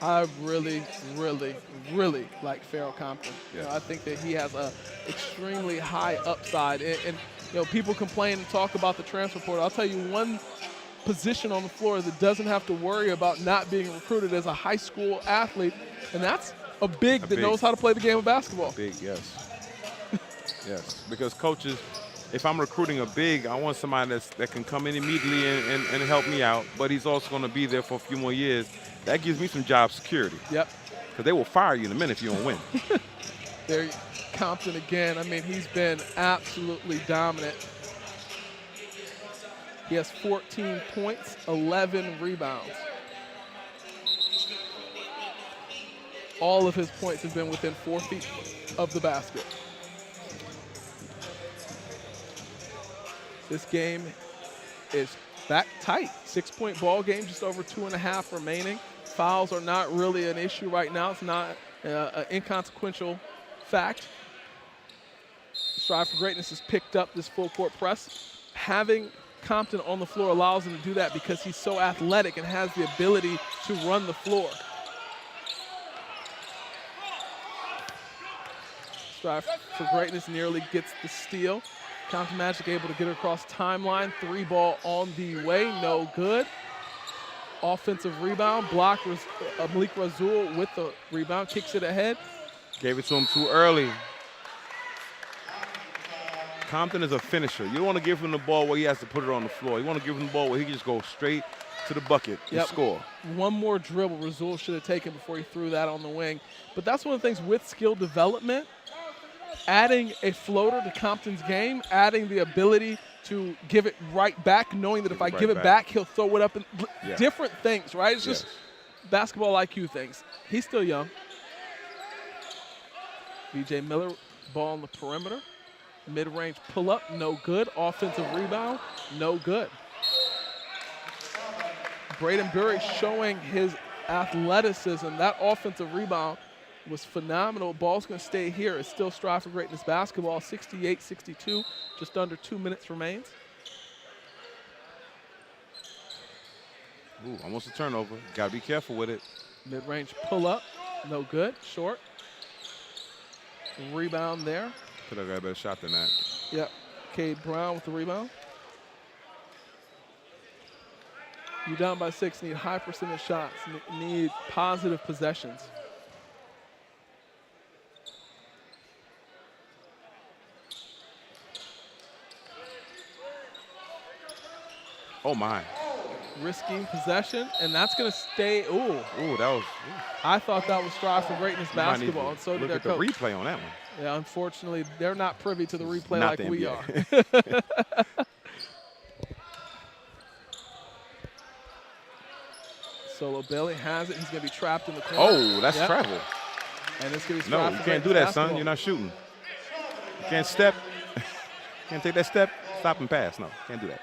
I really, really, really like Farrell Compton. Yeah. You know, I think that he has a extremely high upside. And you know, people complain and talk about the transfer portal. I'll tell you one position on the floor that doesn't have to worry about not being recruited as a high school athlete, and that's a big that knows how to play the game of basketball. Big, yes. Yes, because coaches, if I'm recruiting a big, I want somebody that can come in immediately and help me out, but he's also going to be there for a few more years. That gives me some job security. Yep. Because they will fire you in a minute if you don't win. There, Compton again. I mean, he's been absolutely dominant. He has 14 points, 11 rebounds. All of his points have been within 4 feet of the basket. This game is back tight. 6-point ball game, just over 2.5 remaining. Fouls are not really an issue right now. It's not an inconsequential fact. Strive for Greatness has picked up this full court press. Having Compton on the floor allows him to do that because he's so athletic and has the ability to run the floor. Strive for Greatness nearly gets the steal. Compton Magic able to get it across timeline. 3 ball on the way, no good. Offensive rebound, block Malik Razul with the rebound, kicks it ahead. Gave it to him too early. Compton is a finisher. You don't want to give him the ball where he has to put it on the floor. You want to give him the ball where he can just go straight to the bucket and score. One more dribble Razul should have taken before he threw that on the wing. But that's one of the things with skill development, adding a floater to Compton's game, adding the ability to give it right back, knowing that if I give it back, he'll throw it up. And different things, right? It's just basketball IQ things. He's still young. VJ Miller, ball on the perimeter. Mid-range pull-up, no good. Offensive rebound, no good. Braden Burry showing his athleticism. That offensive rebound was phenomenal. Ball's going to stay here. It's still Strive for Greatness basketball. 68-62, just under 2 minutes remains. Ooh, almost a turnover. Got to be careful with it. Mid-range pull-up, no good. Short. Rebound there. Could have got a better shot than that. Yep. Cade Brown with the rebound. You down by 6, need high percentage shots, need positive possessions. Oh, my. Risking possession, and that's going to stay. Ooh. Ooh, that was. I thought that was Strive for Greatness basketball, and so did their coach. Look at the replay on that one. Yeah, unfortunately, they're not privy to the replay like we are. Solo Bailey has it. He's going to be trapped in the corner. Oh, that's travel. And it's going to be No, you can't do that, son. You're not shooting. You can't step. Can't take that step. Stop and pass. No, can't do that.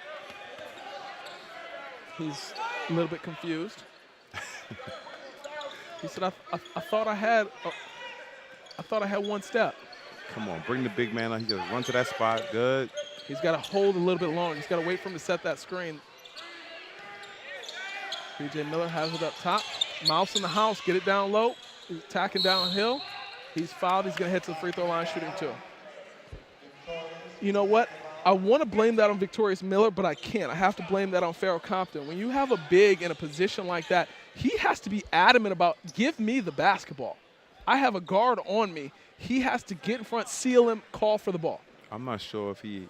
He's a little bit confused. He said, I thought I had one step. Come on, bring the big man on. He just run to that spot. Good. He's got to hold a little bit longer. He's got to wait for him to set that screen. VJ Miller has it up top. Mouse in the house. Get it down low. He's attacking downhill. He's fouled. He's going to head to the free throw line shooting 2. You know what? I want to blame that on Victorious Miller, but I can't. I have to blame that on Farrell Compton. When you have a big in a position like that, he has to be adamant about, give me the basketball. I have a guard on me. He has to get in front, seal him, call for the ball. I'm not sure if he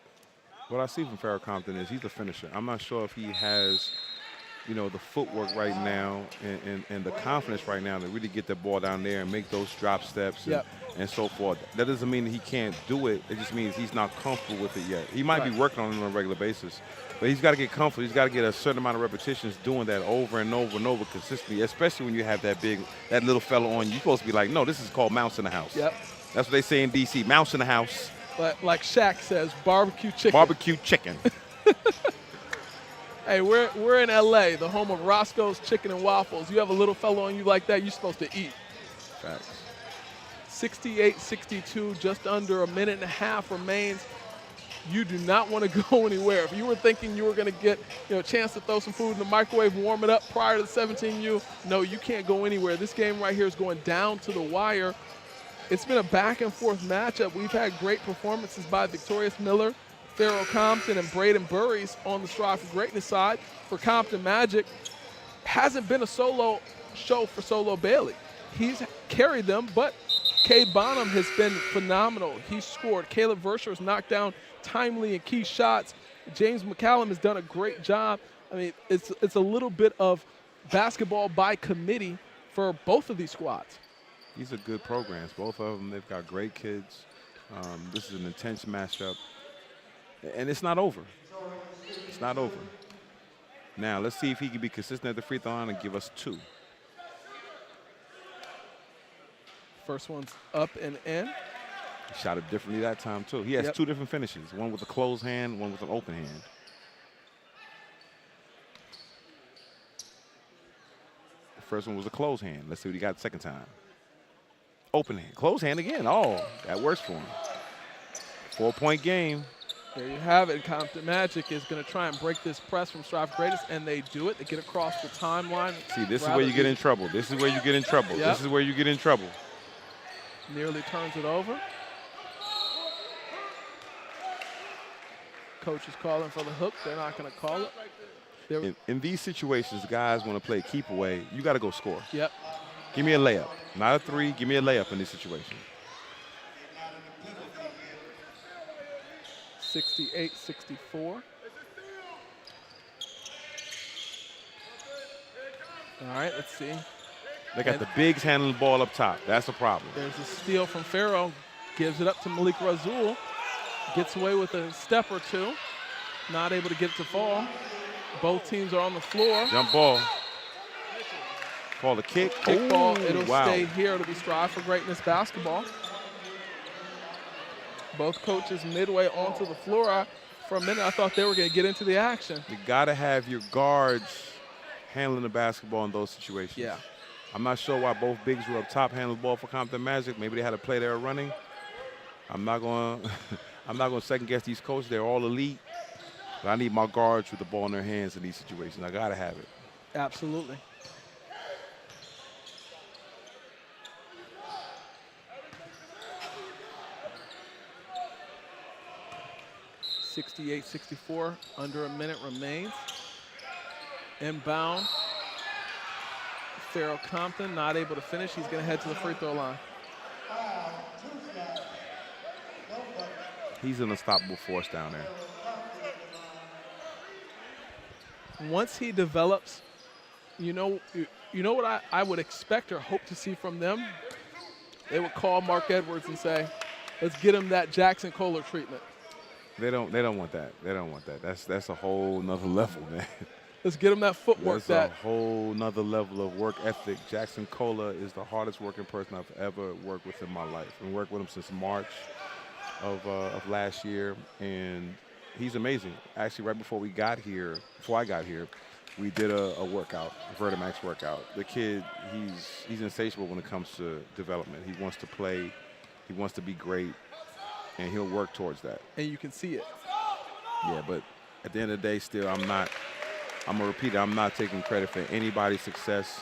– what I see from Farrell Compton is he's a finisher. I'm not sure if he has, you know, the footwork right now and the confidence right now to really get the ball down there and make those drop steps and so forth. That doesn't mean that he can't do it. It just means he's not comfortable with it yet. He might be working on it on a regular basis, but he's got to get comfortable. He's got to get a certain amount of repetitions doing that over and over and over consistently, especially when you have that little fella on you. You're supposed to be like, no, this is called mouse in the house. Yep. That's what they say in D.C., mouse in the house. But like Shaq says, barbecue chicken. Barbecue chicken. Hey, we're in L.A., the home of Roscoe's Chicken and Waffles. You have a little fellow on you like that, you're supposed to eat. Facts. 68-62, just under a minute and a half remains. You do not want to go anywhere. If you were thinking you were going to get a chance to throw some food in the microwave, warm it up prior to the 17U, no, you can't go anywhere. This game right here is going down to the wire. It's been a back-and-forth matchup. We've had great performances by Victorious Miller, Farrell Compton, and Braden Burries on the Strive for Greatness side. For Compton Magic, hasn't been a solo show for Solo Bailey. He's carried them, but Cade Bonham has been phenomenal. He's scored. Caleb Verscher has knocked down timely and key shots. James McCallum has done a great job. I mean, it's a little bit of basketball by committee for both of these squads. These are good programs. Both of them, they've got great kids. This is an intense matchup. And it's not over. It's not over. Now, let's see if he can be consistent at the free throw line and give us 2. First one's up and in. He shot it differently that time, too. He has 2 different finishes, one with a closed hand, one with an open hand. The first one was a closed hand. Let's see what he got the second time. Open hand, closed hand again. Oh, that works for him. 4-point game. There you have it. Compton Magic is going to try and break this press from Strive for Greatness, and they do it. They get across the timeline. See, this is where you get in trouble. This is where you get in trouble. Yep. This is where you get in trouble. Nearly turns it over. Coach is calling for the hook. They're not going to call it. In these situations, guys want to play keep away. You got to go score. Yep. Give me a layup. Not a 3. Give me a layup in this situation. 68-64. All right, let's see. They got the bigs handling the ball up top. That's a problem. There's a steal from Farrell. Gives it up to Malik Razul. Gets away with a step or two. Not able to get it to fall. Both teams are on the floor. Jump ball. Call the kick. Kick ball. Ooh, It'll wow. stay here. It'll be Strive for Greatness basketball. Both coaches midway onto the floor. For a minute, I thought they were going to get into the action. You got to have your guards handling the basketball in those situations. Yeah. I'm not sure why both bigs were up top handling the ball for Compton Magic. Maybe they had a play they were running. I'm not going to second guess these coaches. They're all elite. But I need my guards with the ball in their hands in these situations. I got to have it. Absolutely. (68-64), under a minute remains. Inbound. Farrell Compton not able to finish. He's going to head to the free throw line. He's an unstoppable force down there. Once he develops, you know what I would expect or hope to see from them? They would call Mark Edwards and say, let's get him that Jackson Kohler treatment. They don't want that. They don't want that. That's a whole nother level, man. Let's get him that footwork. That's a whole nother level of work ethic. Jackson Kohler is the hardest working person I've ever worked with in my life. I've worked with him since March of last year, and he's amazing. Actually, right before I got here, we did a workout, a Vertimax workout. The kid, he's insatiable when it comes to development. He wants to play. He wants to be great, and he'll work towards that. And you can see it. Yeah, but at the end of the day, still, I'm going to repeat it, I'm not taking credit for anybody's success.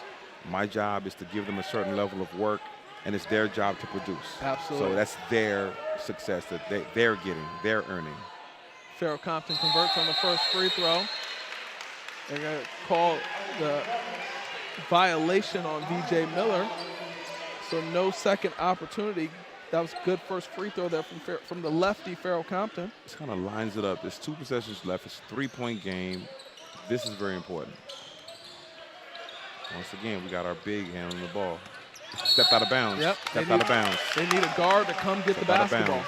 My job is to give them a certain level of work, and it's their job to produce. Absolutely. So that's their success that they're getting, they're earning. Farrell Compton converts on the first free throw. They're going to call the violation on VJ Miller. So no second opportunity. That was a good first free throw there from the lefty, Farrell Compton. This kind of lines it up. There's 2 possessions left. It's a 3-point game. This is very important. Once again, we got our big handling the ball. Stepped out of bounds. Yep. Stepped out of bounds. They need a guard to come get the basketball.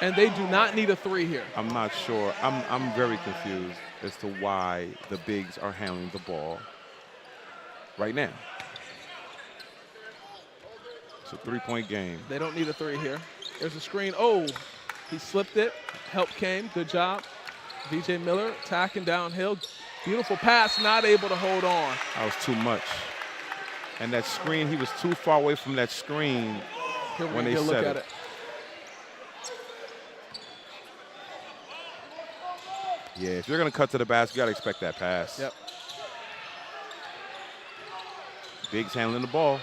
And they do not need a 3 here. I'm not sure. I'm very confused as to why the bigs are handling the ball right now. It's a 3-point game. They don't need a 3 here. There's a screen. Oh, he slipped it. Help came. Good job. VJ Miller attacking downhill. Beautiful pass, not able to hold on. That was too much. And that screen, he was too far away from that screen when they set it. Yeah, if you're going to cut to the basket, you got to expect that pass. Yep. Biggs handling the ball.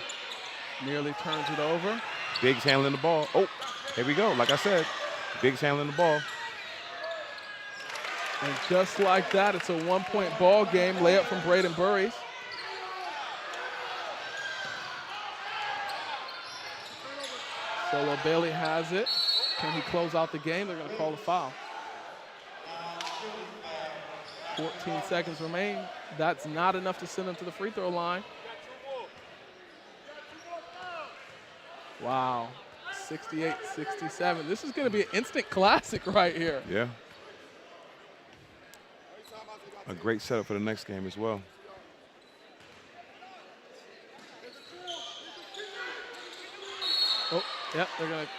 Nearly turns it over. Biggs handling the ball. Oh, here we go. Like I said, Biggs handling the ball. And just like that, it's a 1-point ball game. Layup from Braden Burries. Solo Bailey has it. Can he close out the game? They're going to call a foul. 14 seconds remain. That's not enough to send him to the free throw line. Wow, 68-67. This is going to be an instant classic right here. Yeah. A great setup for the next game as well. Oh, yep, they're going to.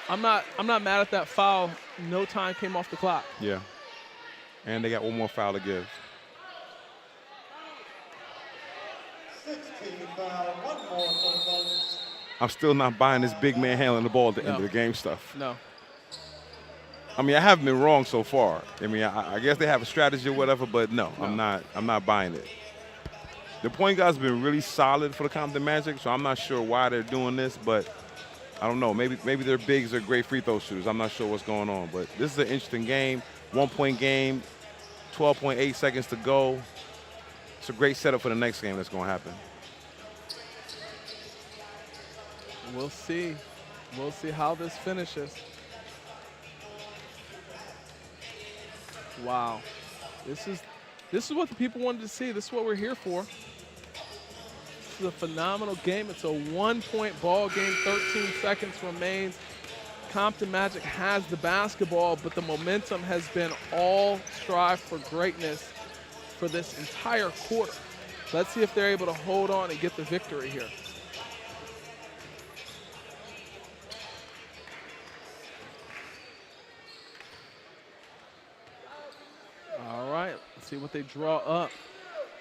I'm not mad at that foul. No time came off the clock. Yeah. And they got one more foul to give. 16 foul, 1 more for the Bullets. I'm still not buying this big man handling the ball at the end of the game stuff. No. I mean, I haven't been wrong so far. I mean, I guess they have a strategy or whatever, but no. I'm not buying it. The point guard's been really solid for the Compton Magic, so I'm not sure why they're doing this, but I don't know. Maybe their bigs are great free throw shooters. I'm not sure what's going on, but this is an interesting game. 1-point game, 12.8 seconds to go. It's a great setup for the next game that's going to happen. We'll see. We'll see how this finishes. Wow. This is what the people wanted to see. This is what we're here for. This is a phenomenal game. It's a 1-point ball game. 13 seconds remains. Compton Magic has the basketball, but the momentum has been all strive for greatness for this entire quarter. Let's see if they're able to hold on and get the victory here. All right, let's see what they draw up.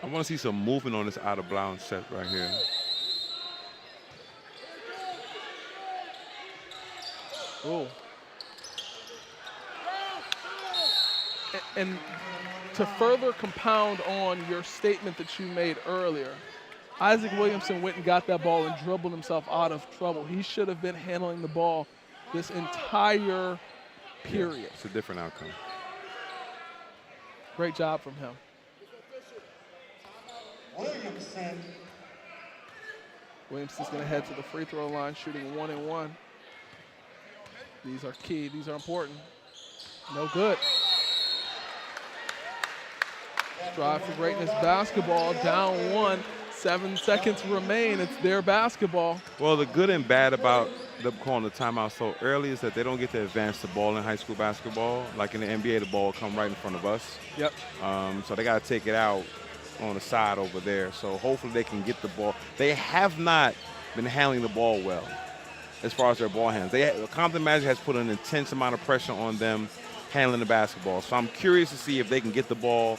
I want to see some movement on this out of bounds set right here. Oh. And to further compound on your statement that you made earlier, Isaac Williamson went and got that ball and dribbled himself out of trouble. He should have been handling the ball this entire period. Yeah, it's a different outcome. Great job from him. Williamson's going to head to the free throw line, shooting 1 and 1. These are key. These are important. No good. Strive for greatness basketball, down 1. 7 seconds remain. It's their basketball. Well, the good and bad about them calling the timeout so early is that they don't get to advance the ball in high school basketball. Like in the NBA, the ball will come right in front of us. Yep. So they got to take it out on the side over there. So hopefully they can get the ball. They have not been handling the ball well as far as their ball hands. Compton Magic has put an intense amount of pressure on them handling the basketball. So I'm curious to see if they can get the ball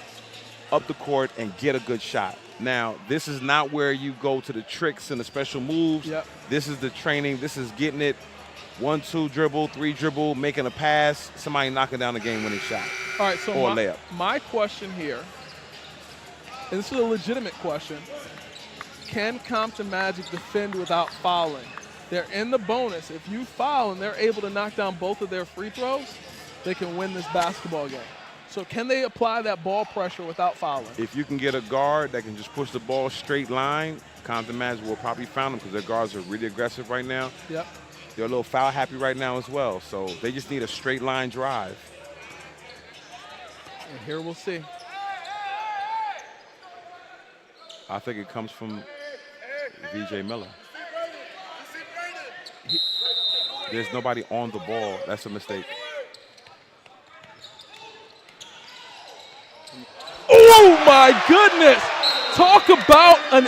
up the court and get a good shot. Now, this is not where you go to the tricks and the special moves. Yep. This is the training. This is getting it 1, 2 dribble, 3 dribble, making a pass, somebody knocking down the game-winning shot. All right, so or a layup. My question here, and this is a legitimate question, can Compton Magic defend without fouling? They're in the bonus. If you foul and they're able to knock down both of their free throws, they can win this basketball game. So can they apply that ball pressure without fouling? If you can get a guard that can just push the ball straight line, Compton Mavs will probably foul them because their guards are really aggressive right now. Yep. They're a little foul happy right now as well. So they just need a straight line drive. And here we'll see. I think it comes from VJ Miller. There's nobody on the ball. That's a mistake. Oh my goodness! Talk about an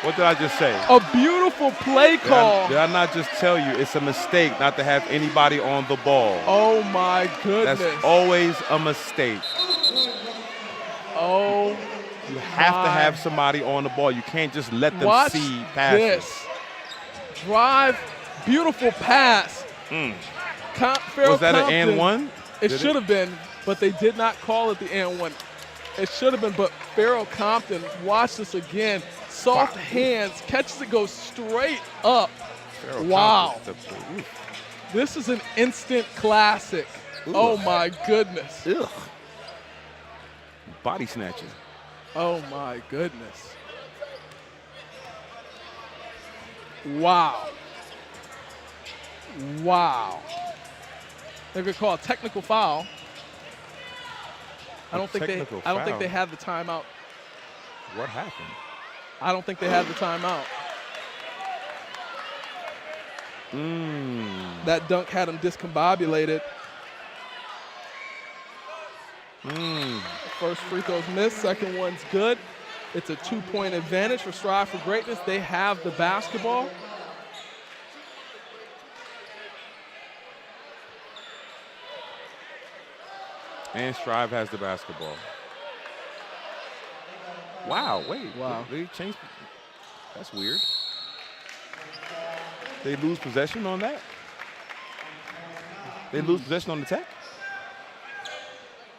What did I just say? a beautiful play call. Did I not just tell you it's a mistake not to have anybody on the ball? Oh my goodness! That's always a mistake. Oh, you have to have somebody on the ball. You can't just let them watch see passes. this drive, beautiful pass. Was that an and one? It should have been, but they did not call it the and one. It should have been, but Pharaoh Compton, watch this again. Soft hands, catches it, goes straight up. Pharaoh Wow. Compton, This is an instant classic. Ooh. Oh my goodness. Ugh. Body snatching. Oh my goodness. Wow. Wow. They're gonna call a technical foul. I don't think they had the timeout. What happened? I don't think they had the timeout. That dunk had him discombobulated. First free throw's missed, second one's good. It's a 2-point advantage for Strive for Greatness. They have the basketball. And Strive has the basketball. Wow, wait. Wow. They changed. That's weird. They lose possession on that? They lose possession on the tech?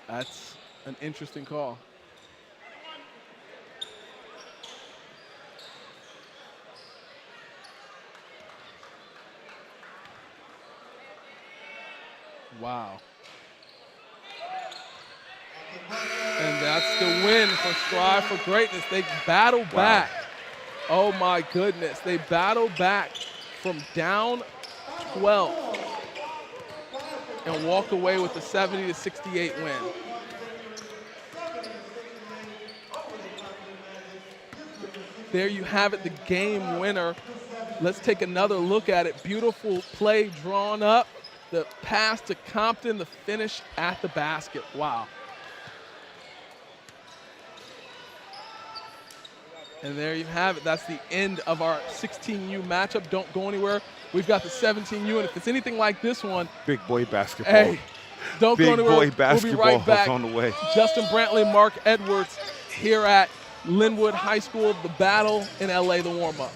That's an interesting call. Wow. And that's the win for Strive for Greatness. They battle back. Oh my goodness. They battle back from down 12 and walk away with a 70-68 win. There you have it, the game winner. Let's take another look at it. Beautiful play drawn up. The pass to Compton, the finish at the basket. Wow. And there you have it. That's the end of our 16U matchup. Don't go anywhere. We've got the 17U, and if it's anything like this one, big boy basketball. Hey, don't go anywhere. Big boy basketball we'll be right back. on the way. Justin Brantley, Mark Edwards here at Linwood High School. The battle in LA, the warm-up.